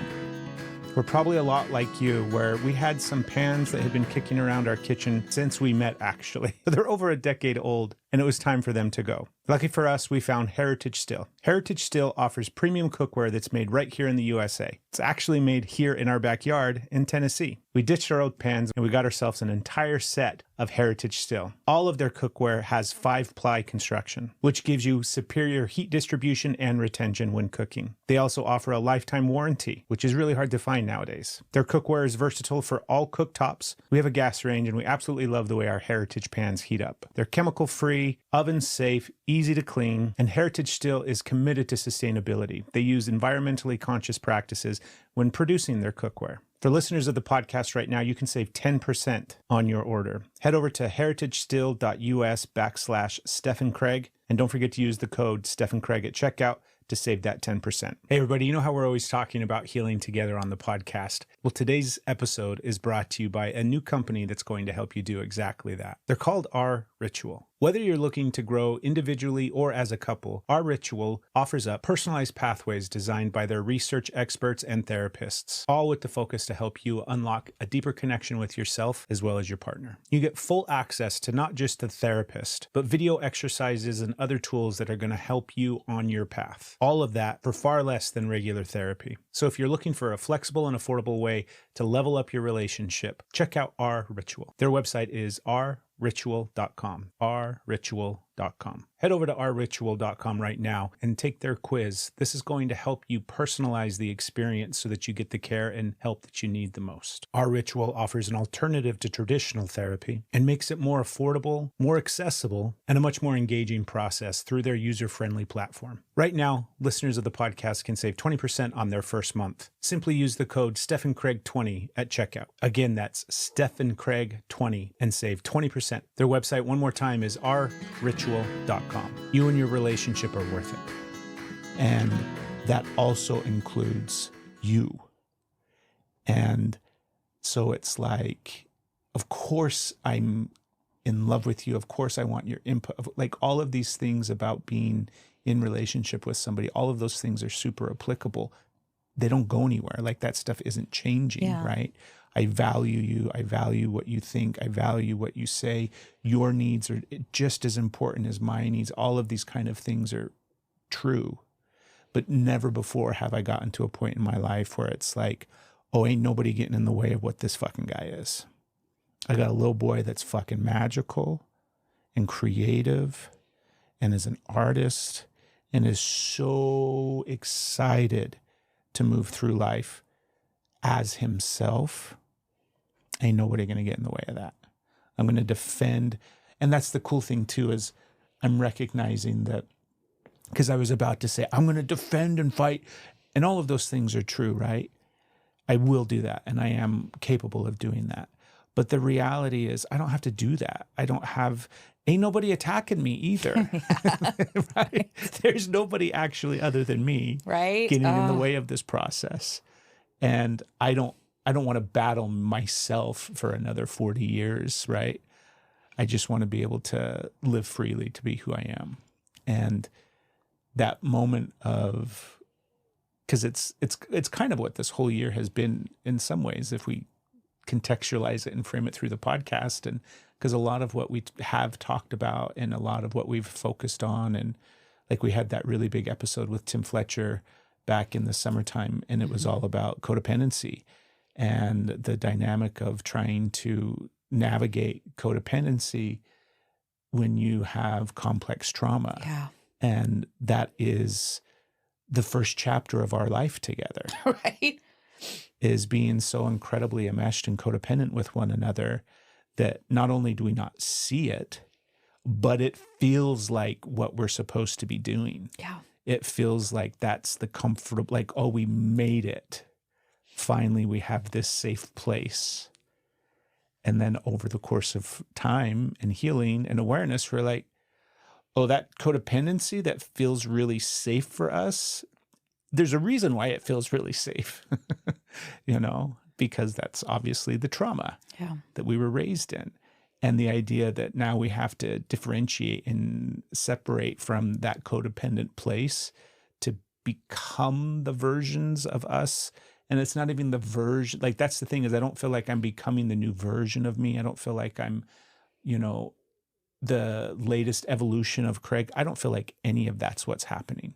We're probably a lot like you, where we had some pans that had been kicking around our kitchen since we met, actually. They're over a decade old, and it was time for them to go. Lucky for us, we found Heritage Still. Heritage Still offers premium cookware that's made right here in the U.S.A. It's actually made here in our backyard in Tennessee. We ditched our old pans and we got ourselves an entire set of Heritage Still. All of their cookware has 5-ply construction, which gives you superior heat distribution and retention when cooking. They also offer a lifetime warranty, which is really hard to find nowadays. Their cookware is versatile for all cooktops. We have a gas range, and we absolutely love the way our Heritage pans heat up. They're chemical-free, oven-safe, easy to clean, and Heritage Still is committed to sustainability. They use environmentally conscious practices when producing their cookware. For listeners of the podcast right now, you can save 10% on your order. Head over to heritagestill.us/Steph and Craig, and don't forget to use the code Steph and Craig at checkout to save that 10%. Hey everybody, you know how we're always talking about healing together on the podcast? Well, today's episode is brought to you by a new company that's going to help you do exactly that. They're called OurRitual. Whether you're looking to grow individually or as a couple, OurRitual offers up personalized pathways designed by their research experts and therapists, all with the focus to help you unlock a deeper connection with yourself as well as your partner. You get full access to not just the therapist, but video exercises and other tools that are going to help you on your path. All of that for far less than regular therapy. So if you're looking for a flexible and affordable way to level up your relationship, check out OurRitual. Their website is ourritual.com. ourritual.com. Head over to ourritual.com right now and take their quiz. This is going to help you personalize the experience so that you get the care and help that you need the most. OurRitual offers an alternative to traditional therapy and makes it more affordable, more accessible, and a much more engaging process through their user-friendly platform. Right now, listeners of the podcast can save 20% on their first month. Simply use the code Steph and Craig 20 at checkout. Again, that's Steph and Craig 20 and save 20%. Their website, one more time, is ourritual.com. You and your relationship are worth it. And that also includes you. And so it's like, of course I'm in love with you. Of course I want your input. Like all of these things about being in relationship with somebody, all of those things are super applicable. They don't go anywhere. Like that stuff isn't changing, right? I value you. I value what you think. I value what you say. Your needs are just as important as my needs. All of these kind of things are true. But never before have I gotten to a point in my life where it's like, oh, ain't nobody getting in the way of what this fucking guy is. I got a little boy that's fucking magical and creative and is an artist and is so excited to move through life as himself. Ain't nobody going to get in the way of that. I'm going to defend. And that's the cool thing too, is I'm recognizing that, because I was about to say, I'm going to defend and fight. And all of those things are true, right? I will do that. And I am capable of doing that. But the reality is I don't have to do that. Ain't nobody attacking me either. Right? There's nobody actually other than me getting in the way of this process. And I don't want to battle myself for another 40 years, right? I just want to be able to live freely, to be who I am. And that moment of, because it's kind of what this whole year has been in some ways, if we contextualize it and frame it through the podcast, and because a lot of what we have talked about and a lot of what we've focused on, and like we had that really big episode with Tim Fletcher back in the summertime, and it was all about codependency and the dynamic of trying to navigate codependency when you have complex trauma. Yeah. And that is the first chapter of our life together. Right. Is being so incredibly enmeshed and codependent with one another that not only do we not see it, but it feels like what we're supposed to be doing. Yeah. it feels like that's the comfortable, like, oh, we made it. Finally, we have this safe place. And then over the course of time and healing and awareness, we're like, oh, that codependency that feels really safe for us, there's a reason why it feels really safe, because that's obviously the trauma that we were raised in. And the idea that now we have to differentiate and separate from that codependent place to become the versions of us. And it's not even the version, like that's the thing is I don't feel like I'm becoming the new version of me. I don't feel like I'm, the latest evolution of Craig. I don't feel like any of that's what's happening.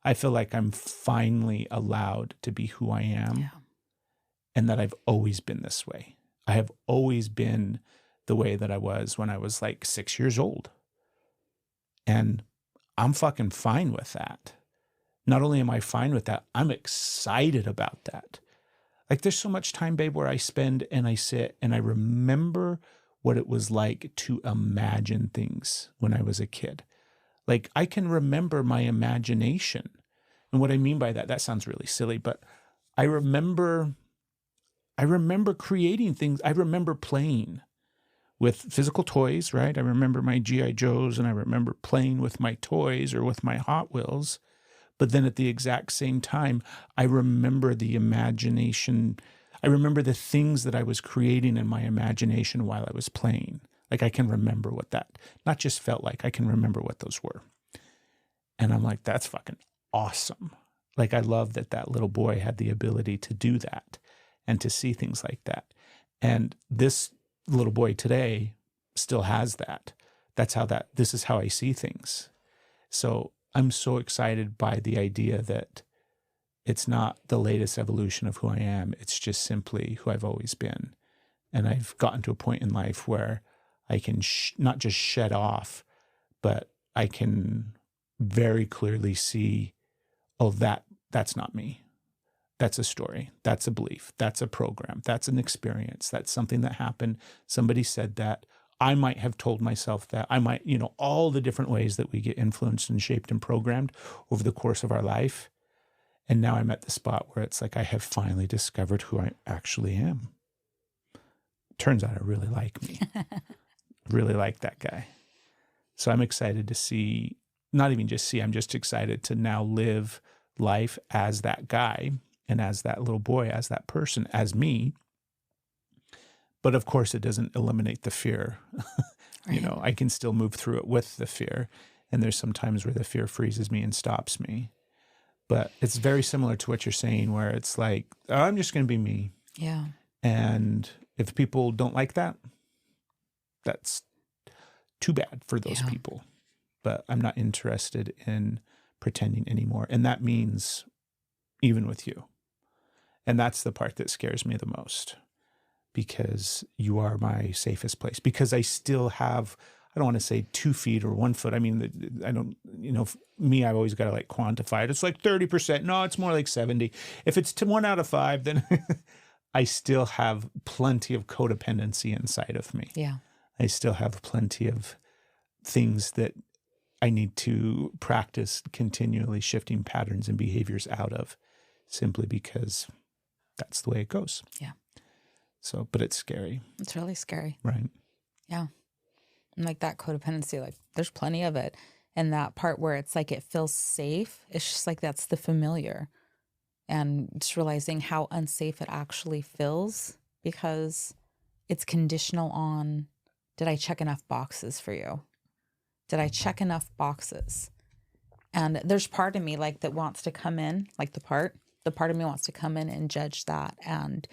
I feel like I'm finally allowed to be who I am and that I've always been this way. I have always been the way that I was when I was like 6 years old. And I'm fucking fine with that. Not only am I fine with that, I'm excited about that. Like there's so much time, babe, where I spend and I sit and I remember what it was like to imagine things when I was a kid. Like I can remember my imagination. And what I mean by that sounds really silly, but I remember creating things. I remember playing with physical toys, right? I remember my G.I. Joes and I remember playing with my toys or with my Hot Wheels. But then at the exact same time, I remember the imagination. I remember the things that I was creating in my imagination while I was playing. Like I can remember what that, not just felt like, I can remember what those were. And I'm like, that's fucking awesome. Like I love that little boy had the ability to do that and to see things like that. And this little boy today still has that. This is how I see things. So I'm so excited by the idea that it's not the latest evolution of who I am. It's just simply who I've always been. And I've gotten to a point in life where I can not just shed off, but I can very clearly see, oh, that's not me. That's a story. That's a belief. That's a program. That's an experience. That's something that happened. Somebody said that. I might have told myself that. I might, all the different ways that we get influenced and shaped and programmed over the course of our life. And now I'm at the spot where it's like I have finally discovered who I actually am. Turns out I really like me. Really like that guy. So I'm excited to see, not even just see, I'm just excited to now live life as that guy and as that little boy, as that person, as me. But of course, it doesn't eliminate the fear. Right. I can still move through it with the fear. And there's some times where the fear freezes me and stops me. But it's very similar to what you're saying, where it's like, oh, I'm just going to be me. Yeah. And if people don't like that, that's too bad for those people. But I'm not interested in pretending anymore. And that means even with you. And that's the part that scares me the most, because you are my safest place, because I still have, I don't want to say 2 feet or 1 foot. I mean, I don't, me, I've always got to like quantify it. It's like 30%. No, it's more like 70. If it's 1 out of 5, then I still have plenty of codependency inside of me. Yeah. I still have plenty of things that I need to practice continually shifting patterns and behaviors out of, simply because that's the way it goes. Yeah. So, but it's scary. It's really scary. Right. Yeah. And like that codependency, like there's plenty of it. And that part where it's like it feels safe, it's just like that's the familiar. And just realizing how unsafe it actually feels, because it's conditional on, did I check enough boxes for you? Did I check enough boxes? And there's part of me like that wants to come in, like the part of me wants to come in and judge that and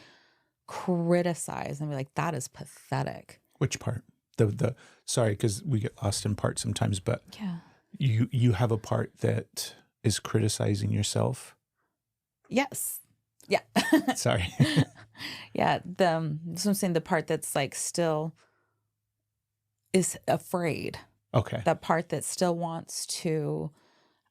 criticize and be like, that is pathetic. Which part? The sorry, because we get lost in part sometimes, but yeah, you have a part that is criticizing yourself. Yes. Yeah. Sorry. Yeah. So I'm saying the part that's like still is afraid. Okay. That part that still wants to,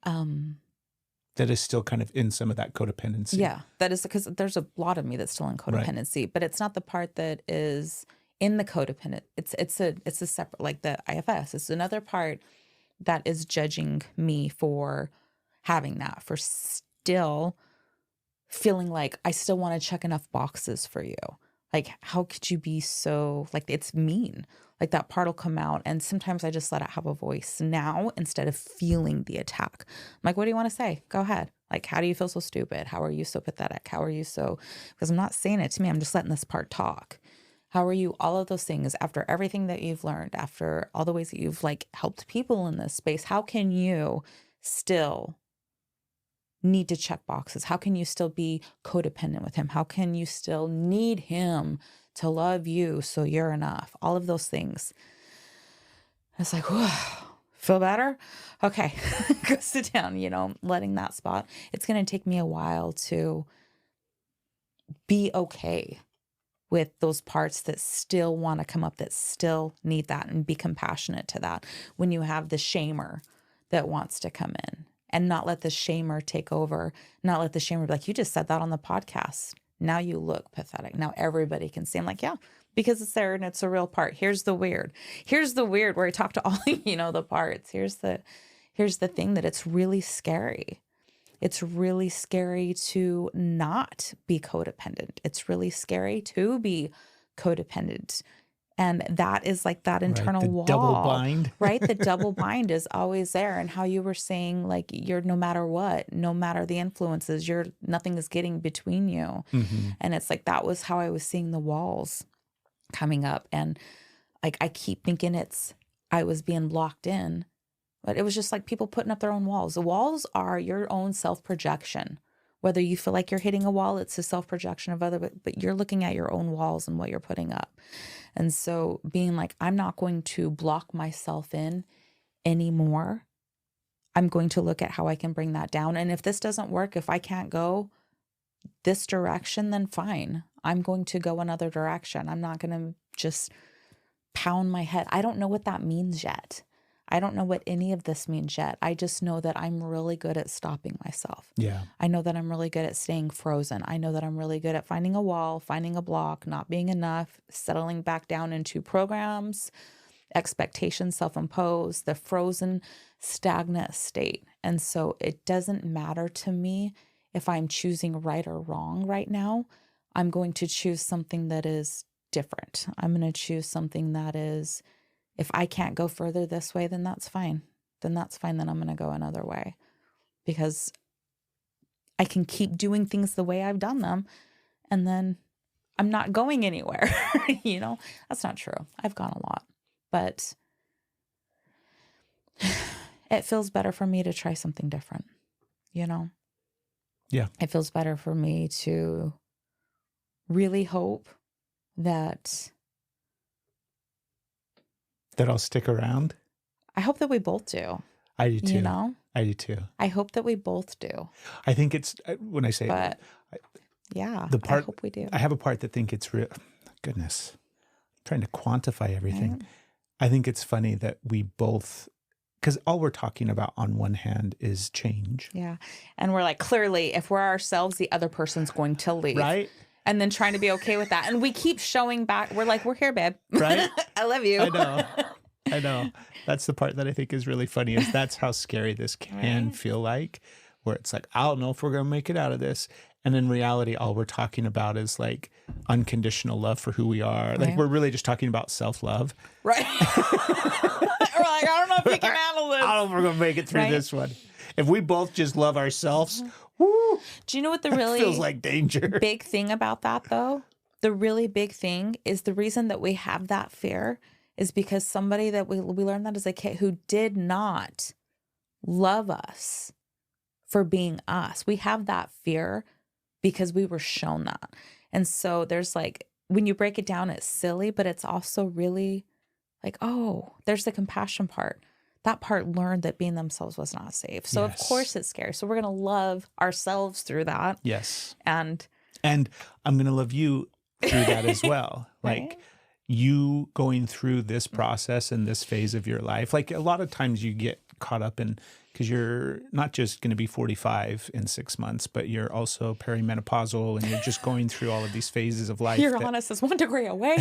that is still kind of in some of that codependency. Yeah, that is because there's a lot of me that's still in codependency, right. But it's not the part that is in the codependent. It's a separate, like the IFS. It's another part that is judging me for having that, for still feeling like I still want to check enough boxes for you. Like, how could you be so, like, it's mean. Like, that part will come out, and sometimes I just let it have a voice now instead of feeling the attack. I'm like, what do you want to say? Go ahead. Like, how do you feel so stupid? How are you so pathetic? How are you so, because I'm not saying it to me. I'm just letting this part talk. How are you? All of those things, after everything that you've learned, after all the ways that you've like helped people in this space, how can you still need to check boxes? How can you still be codependent with him? How can you still need him to love you so you're enough? All of those things. It's like, whew, feel better? Okay, go sit down, you know, letting that spot. It's going to take me a while to be okay with those parts that still want to come up, that still need that, and be compassionate to that when you have the shamer that wants to come in, and not let the shamer take over, not let the shamer be like, you just said that on the podcast. Now you look pathetic. Now everybody can see. I'm like, yeah, because it's there and it's a real part. Here's the weird. Here's the weird where I talk to all, you know, the parts. Here's the thing that it's really scary. It's really scary to not be codependent. It's really scary to be codependent. And that is like that internal the wall. Double bind. Right? The double bind is always there. And how you were saying, like, you're no matter what, no matter the influences, nothing is getting between you. Mm-hmm. And it's like, that was how I was seeing the walls coming up. And like, I keep thinking I was being blocked in. But it was just like people putting up their own walls. The walls are your own self-projection. Whether you feel like you're hitting a wall, it's a self-projection of other, but you're looking at your own walls and what you're putting up. And so being like, I'm not going to block myself in anymore. I'm going to look at how I can bring that down. And if this doesn't work, if I can't go this direction, then fine. I'm going to go another direction. I'm not going to just pound my head. I don't know what that means yet. I don't know what any of this means yet. I just know that I'm really good at stopping myself. Yeah. I know that I'm really good at staying frozen. I know that I'm really good at finding a wall, finding a block, not being enough, settling back down into programs, expectations, self-imposed, the frozen, stagnant state. And so it doesn't matter to me if I'm choosing right or wrong right now. I'm going to choose something that is different. I'm going to choose something that is, if I can't go further this way, then that's fine. Then I'm going to go another way, because I can keep doing things the way I've done them, and then I'm not going anywhere. You know, that's not true. I've gone a lot, but it feels better for me to try something different, you know? Yeah. It feels better for me to really hope that I'll stick around. I hope that we both do. I do too. You know? I do too. I hope that we both do. I think it's, when I say But yeah, the part, I hope we do. I have a part that think it's real. Goodness, I'm trying to quantify everything. I think it's funny that we both, because all we're talking about on one hand is change. Yeah. And we're like, clearly, if we're ourselves, the other person's going to leave. Right? And then trying to be okay with that. And we keep showing back. We're like, we're here, babe. Right? I love you. I know. That's the part that I think is really funny, is that's how scary this can feel like, where it's like, I don't know if we're going to make it out of this. And in reality, all we're talking about is like unconditional love for who we are. Like, we're really just talking about self-love. Right. We're like, I don't know if we can handle this. I don't know if we're going to make it through this one. If we both just love ourselves, woo, do you know what the really feels like danger? Big thing about that, though? The really big thing is the reason that we have that fear is because somebody that we learned that as a kid who did not love us for being us. We have that fear because we were shown that. And so there's like, when you break it down, it's silly, but it's also really like, oh, there's the compassion part. That part learned that being themselves was not safe. So of course it's scary. So we're going to love ourselves through that. Yes. And I'm going to love you through that as well. Like you going through this process and this phase of your life. Like a lot of times you get caught up in because you're not just going to be 45 in 6 months, but you're also perimenopausal and you're just going through all of these phases of life. Uranus is 1 degree away.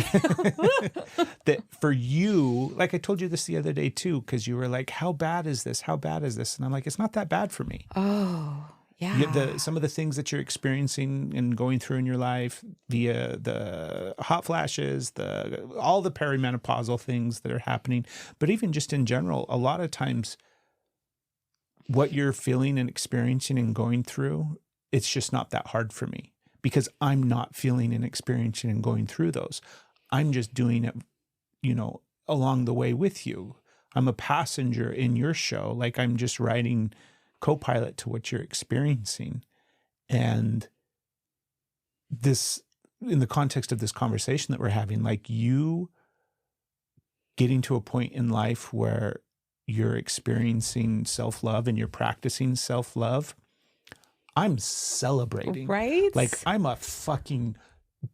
That for you, like I told you this the other day too, because you were like, how bad is this? How bad is this? And I'm like, it's not that bad for me. Oh, yeah. Some of the things that you're experiencing and going through in your life, the hot flashes, all the perimenopausal things that are happening, but even just in general, a lot of times what you're feeling and experiencing and going through, it's just not that hard for me because I'm not feeling and experiencing and going through those. I'm just doing it, along the way with you. I'm a passenger in your show. Like I'm just riding co-pilot to what you're experiencing. And this, in the context of this conversation that we're having, like you getting to a point in life where you're experiencing self-love and you're practicing self-love, I'm celebrating. Right? Like I'm a fucking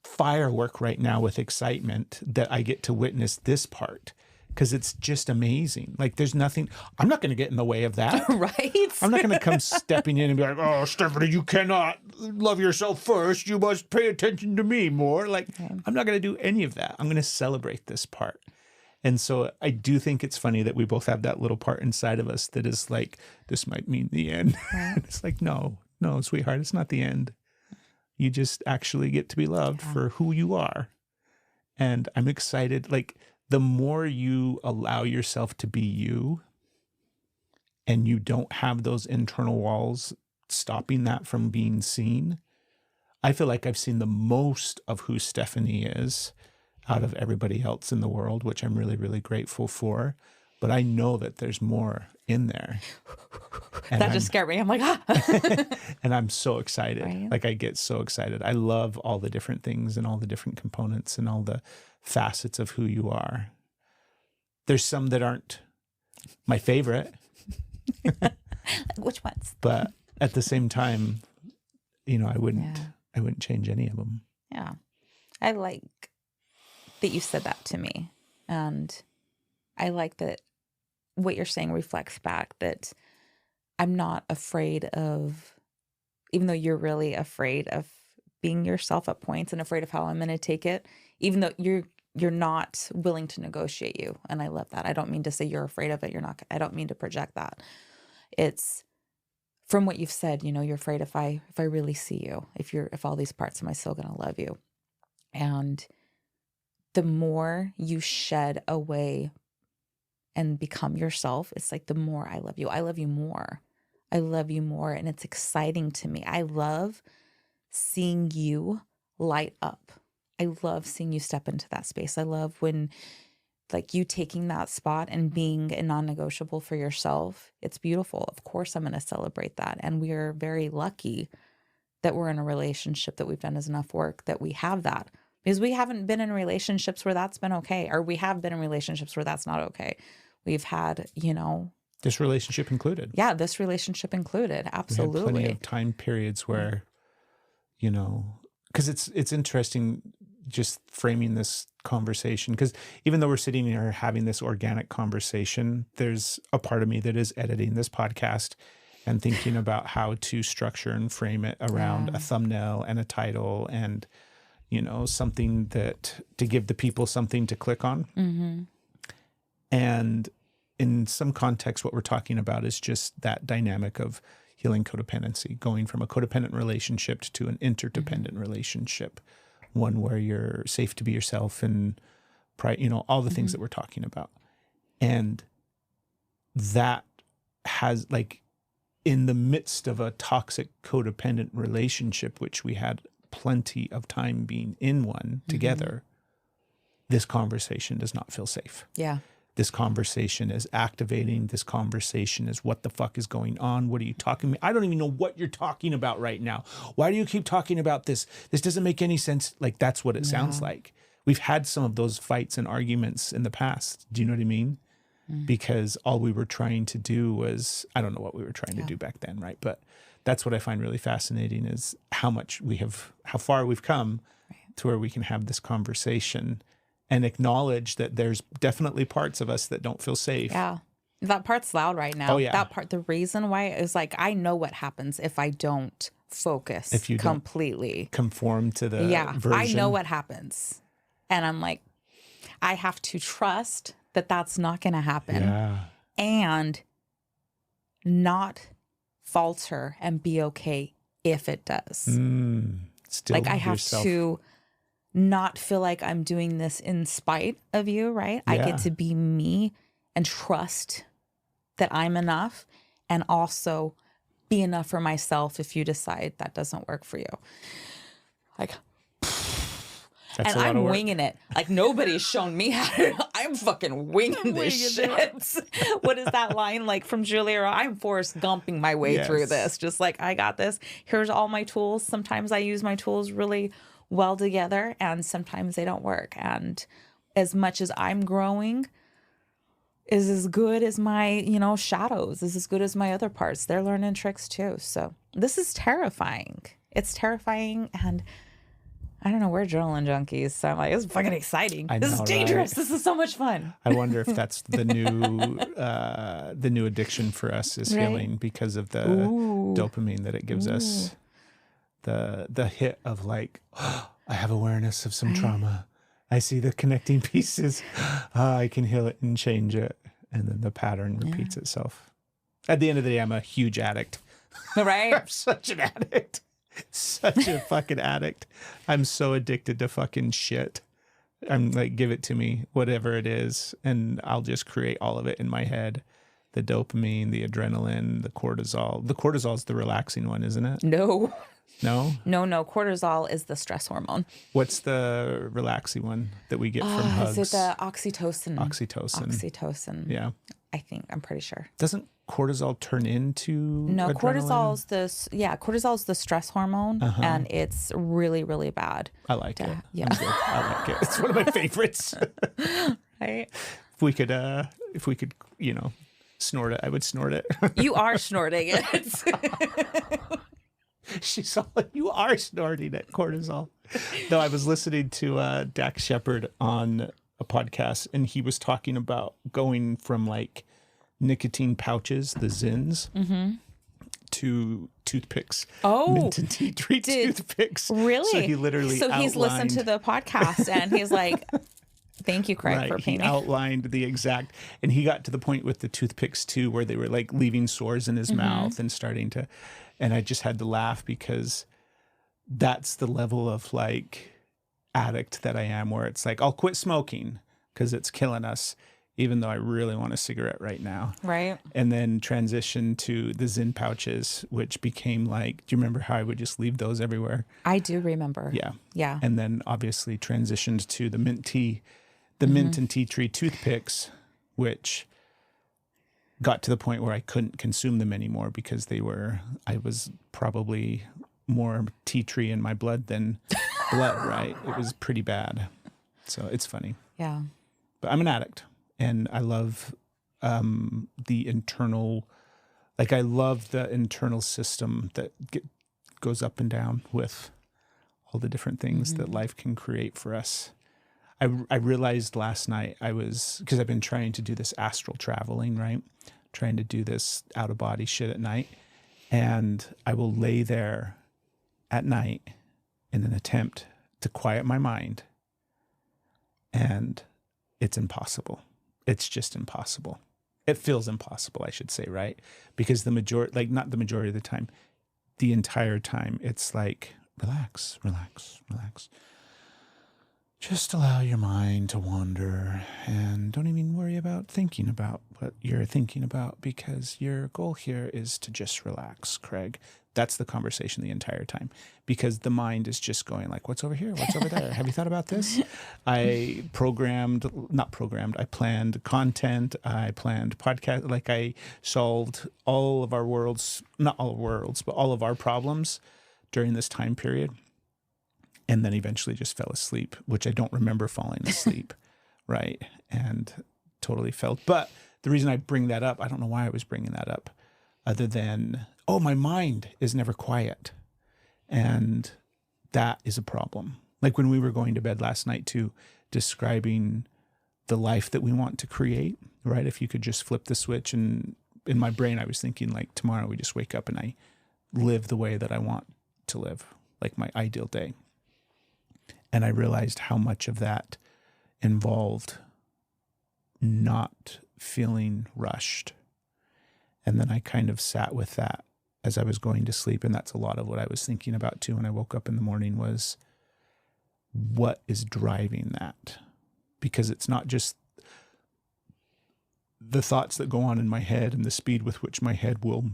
firework right now with excitement that I get to witness this part. Because it's just amazing. Like there's nothing, I'm not going to get in the way of that. Right? I'm not going to come stepping in and be like, oh, Stephanie, you cannot love yourself first. You must pay attention to me more. Like, I'm not going to do any of that. I'm going to celebrate this part. And so I do think it's funny that we both have that little part inside of us that is like, this might mean the end. Right. It's like, no, sweetheart, it's not the end. You just actually get to be loved for who you are. And I'm excited. Like, the more you allow yourself to be you and you don't have those internal walls stopping that from being seen, I feel like I've seen the most of who Stephanie is out of everybody else in the world, which I'm really, really grateful for. But I know that there's more in there. And that just scared me. I'm like, and I'm so excited. Right? Like I get so excited. I love all the different things and all the different components and all the facets of who you are. There's some that aren't my favorite. Which ones? But at the same time, I wouldn't change any of them. Yeah. I like that you said that to me. And I like that what you're saying reflects back that I'm not afraid of, even though you're really afraid of being yourself at points and afraid of how I'm going to take it, even though you're not willing to negotiate you. And I love that. I don't mean to say you're afraid of it. I don't mean to project that. It's from what you've said, you're afraid if I really see you, if all these parts am I still going to love you? And the more you shed away and become yourself, it's like the more I love you. I love you more. I love you more. And it's exciting to me. I love seeing you light up. I love seeing you step into that space. I love when like you taking that spot and being a non-negotiable for yourself. It's beautiful. Of course, I'm going to celebrate that. And we are very lucky that we're in a relationship, that we've done enough work, that we have that. Because we haven't been in relationships where that's been okay. Or we have been in relationships where that's not okay. We've had, this relationship included. Yeah, this relationship included. Absolutely. We had plenty of time periods where, because it's interesting just framing this conversation, because even though we're sitting here having this organic conversation, there's a part of me that is editing this podcast and thinking about how to structure and frame it around a thumbnail and a title and, something that to give the people something to click on. Mm-hmm. And in some context, what we're talking about is just that dynamic of healing codependency, going from a codependent relationship to an interdependent relationship, one where you're safe to be yourself and, all the things that we're talking about. And that has, like, in the midst of a toxic codependent relationship, which we had plenty of time being in one together, this conversation does not feel safe. Yeah. This conversation is activating. This conversation is what the fuck is going on? What are you talking about? I don't even know what you're talking about right now. Why do you keep talking about this? This doesn't make any sense. Like, that's what it sounds like. We've had some of those fights and arguments in the past. Do you know what I mean? Because all we were trying to do was, I don't know what we were trying to do back then, right? But that's what I find really fascinating is how far we've come to where we can have this conversation and acknowledge that there's definitely parts of us that don't feel safe. Yeah. That part's loud right now. Oh, yeah. That part, the reason why is like, I know what happens if I don't focus If you completely. don't conform to the version. I know what happens. And I'm like, I have to trust that that's not going to happen. Yeah. And not falter and be okay if it does. Still like I have yourself. to not feel like I'm doing this in spite of you, right? I Yeah. get to be me and trust that I'm enough, and also be enough for myself if you decide that doesn't work for you. Like, That's and a lot I'm of work. winging it. Like nobody's shown me how to. I'm fucking winging this shit. What is that line like from Julia? I'm Forrest Gumping my way through Yes. this. Just like, I got this. Here's all my tools. Sometimes I use my tools really well together, and sometimes they don't work. And as much as I'm growing is as good as my, shadows, is as good as my other parts. They're learning tricks too. So this is terrifying. It's terrifying, and I don't know, we're adrenaline junkies, so I'm like, it's fucking exciting. I This know, is dangerous. right? This is so much fun. I wonder if that's the new addiction for us is Right. healing because of the dopamine that it gives us. The hit of like, oh, I have awareness of some trauma. I see the connecting pieces. I can heal it and change it. And then the pattern repeats itself. At the end of the day, I'm a huge addict. Right? I'm such an addict. Such a fucking addict. I'm so addicted to fucking shit. I'm like, give it to me, whatever it is, and I'll just create all of it in my head. The dopamine, the adrenaline, the cortisol. The cortisol is the relaxing one, isn't it? No. No? No. Cortisol is the stress hormone. What's the relaxing one that we get from hugs? Is it the oxytocin? Oxytocin. Yeah. I think. I'm pretty sure. Doesn't cortisol turn into No, adrenaline? cortisol's the stress hormone, and it's really, really bad. I like it. Yeah. I'm good. I like it. It's one of my favorites. Right? If we could, snort it, I would snort it. You are snorting it. She's all like, you are snorting it, cortisol. No, I was listening to Dax Shepard on a podcast, and he was talking about going from like nicotine pouches, the Zins, to toothpicks. Oh, mint and tea tree toothpicks. Really? So he literally he's listened to the podcast, and he's like, thank you, Craig, for He painting. outlined the exact, and he got to the point with the toothpicks too, where they were like leaving sores in his mouth and starting to, and I just had to laugh because that's the level of like addict that I am, where it's like, I'll quit smoking because it's killing us, even though I really want a cigarette right now. Right. And then transition to the Zin pouches, which became like, do you remember how I would just leave those everywhere? I do remember. Yeah. Yeah. And then obviously transitioned to the mint tea, the mint and tea tree toothpicks, which got to the point where I couldn't consume them anymore because I was probably more tea tree in my blood than blood, right? It was pretty bad. So it's funny. Yeah. But I'm an addict, and I love the internal, I love the internal system that goes up and down with all the different things that life can create for us. I realized last night because I've been trying to do this astral traveling, right? Trying to do this out of body shit at night. And I will lay there at night in an attempt to quiet my mind. And it's impossible. It's just impossible. It feels impossible, I should say, right? Because not the majority of the time, the entire time, it's like, relax, relax, relax. Just allow your mind to wander and don't even worry about thinking about what you're thinking about, because your goal here is to just relax, Craig. That's the conversation the entire time, because the mind is just going like, what's over here? What's over there? Have you thought about this? I planned content. I planned podcast. Like I solved all of our worlds, not all worlds, but all of our problems during this time period. And then eventually just fell asleep, which I don't remember falling asleep, right? And totally felt. But the reason I bring that up, I don't know why I was bringing that up, other than, my mind is never quiet. And that is a problem. Like when we were going to bed last night too, describing the life that we want to create, right? If you could just flip the switch. And in my brain, I was thinking like tomorrow we just wake up and I live the way that I want to live, like my ideal day. And I realized how much of that involved not feeling rushed. And then I kind of sat with that as I was going to sleep. And that's a lot of what I was thinking about too when I woke up in the morning was, what is driving that? Because it's not just the thoughts that go on in my head and the speed with which my head will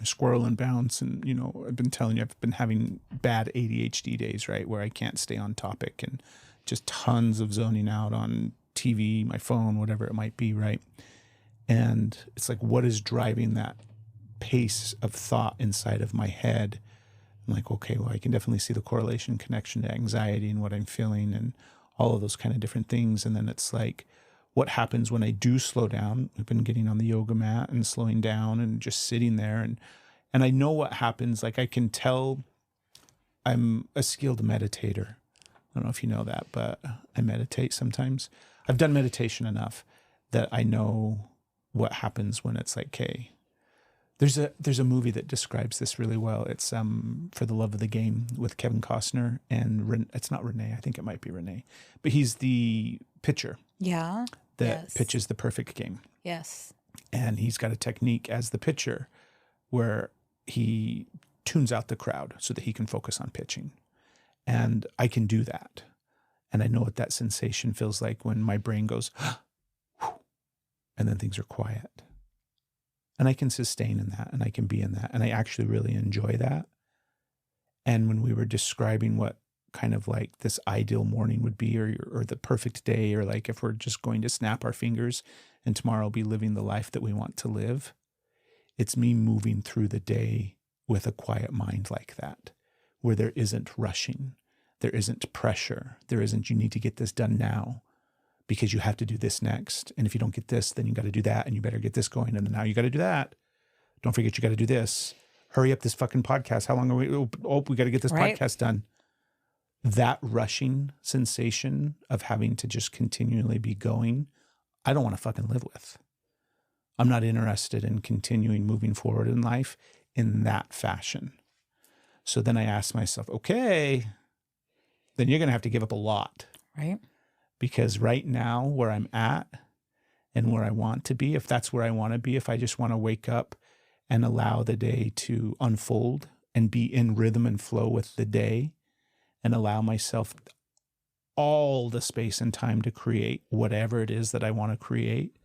squirrel and bounce. And, you know, I've been telling you, I've been having bad ADHD days, right? Where I can't stay on topic and just tons of zoning out on TV, my phone, whatever it might be, right? And it's like, what is driving that pace of thought inside of my head? I'm like, okay, well, I can definitely see the correlation connection to anxiety and what I'm feeling and all of those kind of different things. And then it's like, what happens when I do slow down? We've been getting on the yoga mat and slowing down and just sitting there. And I know what happens. Like I can tell I'm a skilled meditator. I don't know if you know that, but I meditate sometimes. I've done meditation enough that I know what happens when it's like, okay, there's a movie that describes this really well. It's For the Love of the Game with Kevin Costner and it's not Renee. I think it might be Renee, but he's the pitcher. Yeah. That pitches the perfect game. Yes. And he's got a technique as the pitcher where he tunes out the crowd so that he can focus on pitching. And I can do that. And I know what that sensation feels like when my brain goes, and then things are quiet. And I can sustain in that and I can be in that. And I actually really enjoy that. And when we were describing what kind of like this ideal morning would be or the perfect day, or like if we're just going to snap our fingers and tomorrow be living the life that we want to live, it's me moving through the day with a quiet mind like that, where there isn't rushing, there isn't pressure, there isn't you need to get this done now because you have to do this next. And if you don't get this, then you got to do that and you better get this going. And then now you got to do that. Don't forget you got to do this. Hurry up this fucking podcast. How long are we? Oh, we got to get this podcast done. That rushing sensation of having to just continually be going, I don't want to fucking live with. I'm not interested in continuing moving forward in life in that fashion. So then I asked myself, okay, then you're going to have to give up a lot. Right. Because right now where I'm at and where I want to be, if that's where I want to be, if I just want to wake up and allow the day to unfold and be in rhythm and flow with the day and allow myself all the space and time to create whatever it is that I want to create,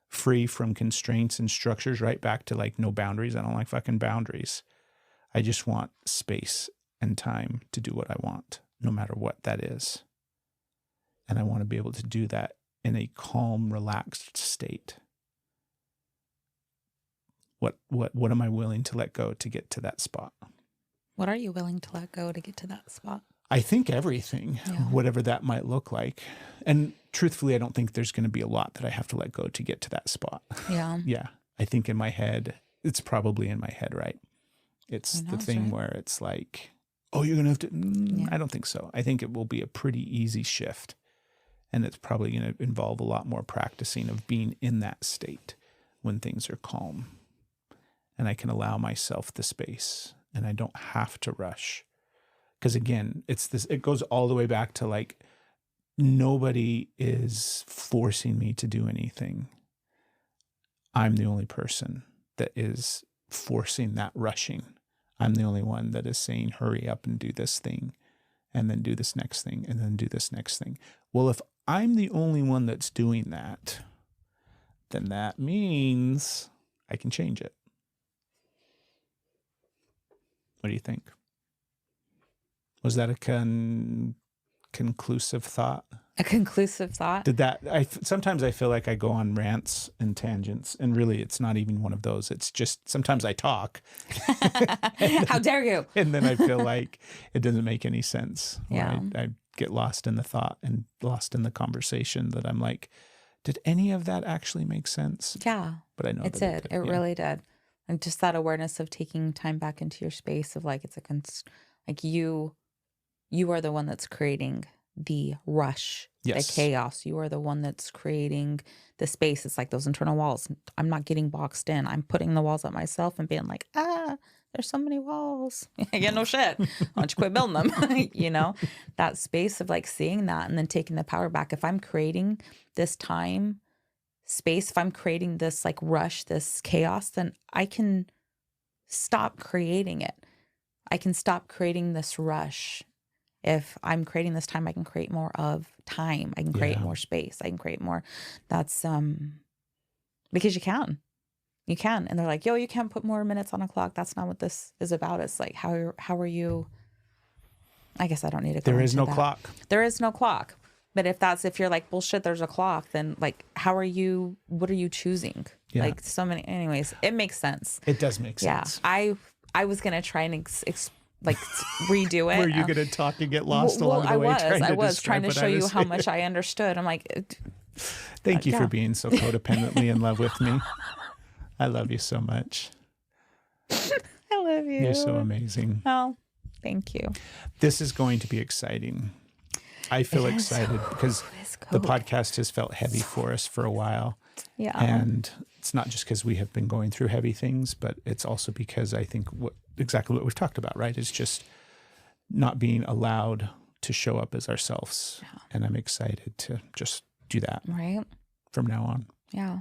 free from constraints and structures, right back to like no boundaries. I don't like fucking boundaries. I just want space and time to do what I want, no matter what that is. And I want to be able to do that in a calm, relaxed state. What am I willing to let go to get to that spot? What are you willing to let go to get to that spot? I think everything, whatever that might look like. And truthfully, I don't think there's going to be a lot that I have to let go to get to that spot. Yeah. Yeah. I think in my head, it's probably in my head, right? It's the thing where it's like, oh, you're going to have to, I don't think so. I think it will be a pretty easy shift. And it's probably going to involve a lot more practicing of being in that state when things are calm. And I can allow myself the space and I don't have to rush. Because again, it goes all the way back to like, nobody is forcing me to do anything. I'm the only person that is forcing that rushing. I'm the only one that is saying, hurry up and do this thing, and then do this next thing, and then do this next thing. Well, if I'm the only one that's doing that, then that means I can change it. What do you think? Was that a conclusive thought? A conclusive thought? Sometimes I feel like I go on rants and tangents, and really it's not even one of those. It's just sometimes I talk. How dare you? And then I feel like it doesn't make any sense. Yeah. I get lost in the thought and lost in the conversation that I'm like, did any of that actually make sense? Yeah. But I know it did. It really did. And just that awareness of taking time back into your space of like, it's like you are the one that's creating the rush, Yes. the chaos. You are the one that's creating the space. It's like those internal walls. I'm not getting boxed in. I'm putting the walls up myself and being like, there's so many walls. Yeah, no shit. Why don't you quit building them? You know, that space of like seeing that and then taking the power back. If I'm creating this time, space, if I'm creating this like rush, this chaos, then I can stop creating it. I can stop creating this rush. If I'm creating this time, I can create more of time. I can create more space. I can create more. That's because you can. You can. And they're like, yo, you can't put more minutes on a clock. That's not what this is about. It's like, how are you? I guess I don't need to go There is into no that. clock. There is no clock. But if you're like, bullshit, there's a clock, then like, what are you choosing? Yeah. Like so many, anyways, it makes sense. It does make sense. Yeah. I was going to try and redo it. Were you going to talk and get lost along the way? I was trying to show you how much I understood. I'm like, thank you for being so codependently in love with me. I love you so much. I love you. You're so amazing. Oh, thank you. This is going to be exciting. I feel excited because the podcast has felt heavy for us for a while. Yeah. And it's not just because we have been going through heavy things, but it's also because I think exactly what we've talked about, right? It's just not being allowed to show up as ourselves. Yeah. And I'm excited to just do that. Right. From now on. Yeah.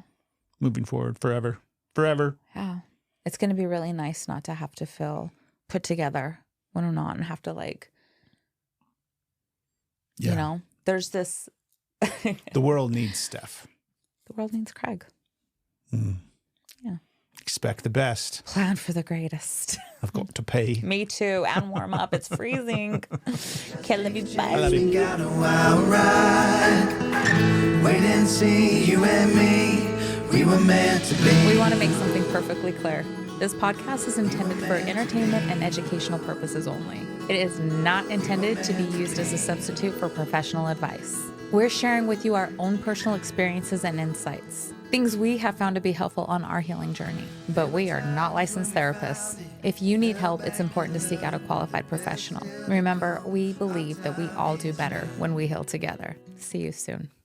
Moving forward forever. Forever. Yeah. It's going to be really nice not to have to feel put together when we're not and have to you know, there's this. The world needs Steph. The world needs Craig. Mm. Yeah. Expect the best. Plan for the greatest. I've got to pay. Me too. And warm up. It's freezing. Okay, love you. Bye. I love you. We got a wild ride. Wait and see, you and me. We were meant to be. We want to make something perfectly clear. This podcast is intended for entertainment and educational purposes only. It is not intended to be used as a substitute for professional advice. We're sharing with you our own personal experiences and insights, things we have found to be helpful on our healing journey. But we are not licensed therapists. If you need help, it's important to seek out a qualified professional. Remember, we believe that we all do better when we heal together. See you soon.